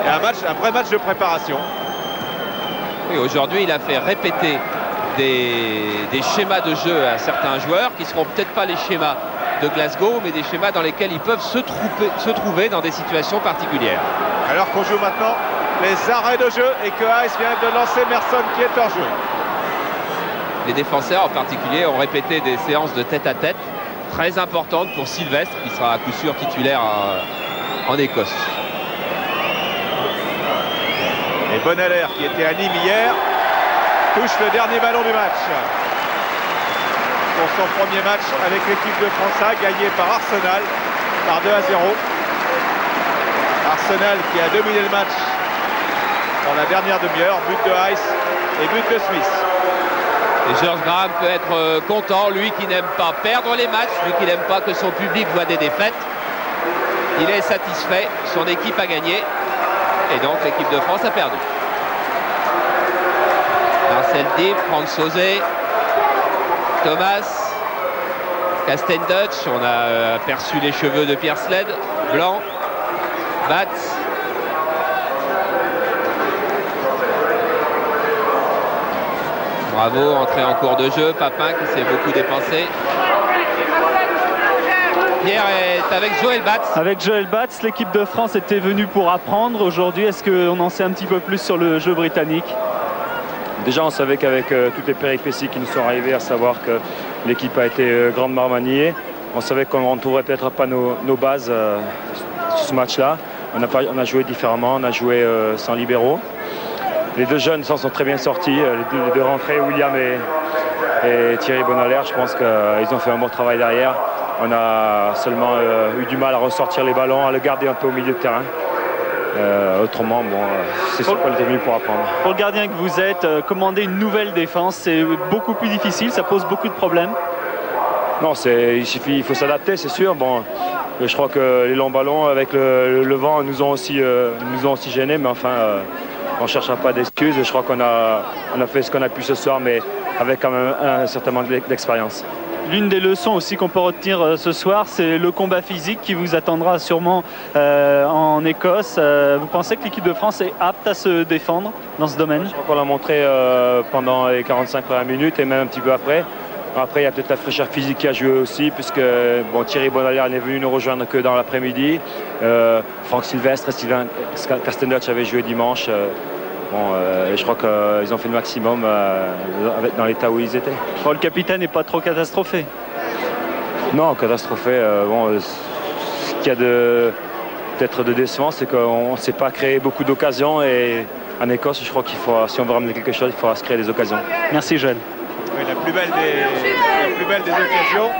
Et un vrai match de préparation. Et aujourd'hui, il a fait répéter des schémas de jeu à certains joueurs qui ne seront peut-être pas les schémas de Glasgow, mais des schémas dans lesquels ils peuvent se trouver dans des situations particulières. Alors qu'on joue maintenant les arrêts de jeu et que Ice vient de lancer Merson qui est hors jeu. Les défenseurs en particulier ont répété des séances de tête-à-tête très importantes pour Sylvestre, qui sera à coup sûr titulaire en Écosse. Et Bonaler, qui était à Nîmes hier, touche le dernier ballon du match. Pour son premier match avec l'équipe de France A, gagné par Arsenal par 2-0. Arsenal qui a dominé le match dans la dernière demi-heure, but de Ice et but de Smith. Et George Graham peut être content, lui qui n'aime pas perdre les matchs, lui qui n'aime pas que son public voit des défaites. Il est satisfait, son équipe a gagné et donc l'équipe de France a perdu. Marcel Dib, Franck Sauzet, Thomas, Castendutch, on a aperçu les cheveux de Pierre Sled, Blanc, Batz. Bravo, entrée en cours de jeu, Papin qui s'est beaucoup dépensé. Pierre est avec Joël Batz. Avec Joël Batz, l'équipe de France était venue pour apprendre. Aujourd'hui, est-ce qu'on en sait un petit peu plus sur le jeu britannique? Déjà, on savait qu'avec toutes les péripéties qui nous sont arrivées, à savoir que l'équipe a été grandement maniée, on savait qu'on ne trouverait peut-être pas nos bases sur ce match-là. On a joué différemment, on a joué sans libéraux. Les deux jeunes s'en sont très bien sortis, les deux rentrées, William et Thierry Bonaler. Je pense qu'ils ont fait un bon travail derrière. On a seulement eu du mal à ressortir les ballons, à le garder un peu au milieu de terrain. Autrement, bon, c'est sûr qu'on était venu pour apprendre. Pour le gardien que vous êtes, commander une nouvelle défense, c'est beaucoup plus difficile, ça pose beaucoup de problèmes. Non, il faut s'adapter, c'est sûr. Bon, je crois que les longs ballons avec le vent nous ont aussi gênés, mais enfin, on ne cherchera pas d'excuses. Je crois qu'on a fait ce qu'on a pu ce soir, mais avec quand même un certain manque d'expérience. L'une des leçons aussi qu'on peut retenir ce soir, c'est le combat physique qui vous attendra sûrement en Écosse. Vous pensez que l'équipe de France est apte à se défendre dans ce domaine? Je crois qu'on l'a montré pendant les 45 premières minutes et même un petit peu après. Après, il y a peut-être la fraîcheur physique qui a joué aussi, puisque bon, Thierry Bonaler n'est venu nous rejoindre que dans l'après-midi. Franck Sylvestre et Sylvain Castendutch avaient joué dimanche. Je crois qu'ils ont fait le maximum dans l'état où ils étaient. Bon, le capitaine n'est pas trop catastrophé. Non, catastrophé. Ce qu'il y a peut-être de décevant, c'est qu'on ne s'est pas créé beaucoup d'occasions. Et en Écosse, je crois qu'il faut, si on veut ramener quelque chose, il faudra se créer des occasions. Merci, Joël. Oui, la plus belle des occasions,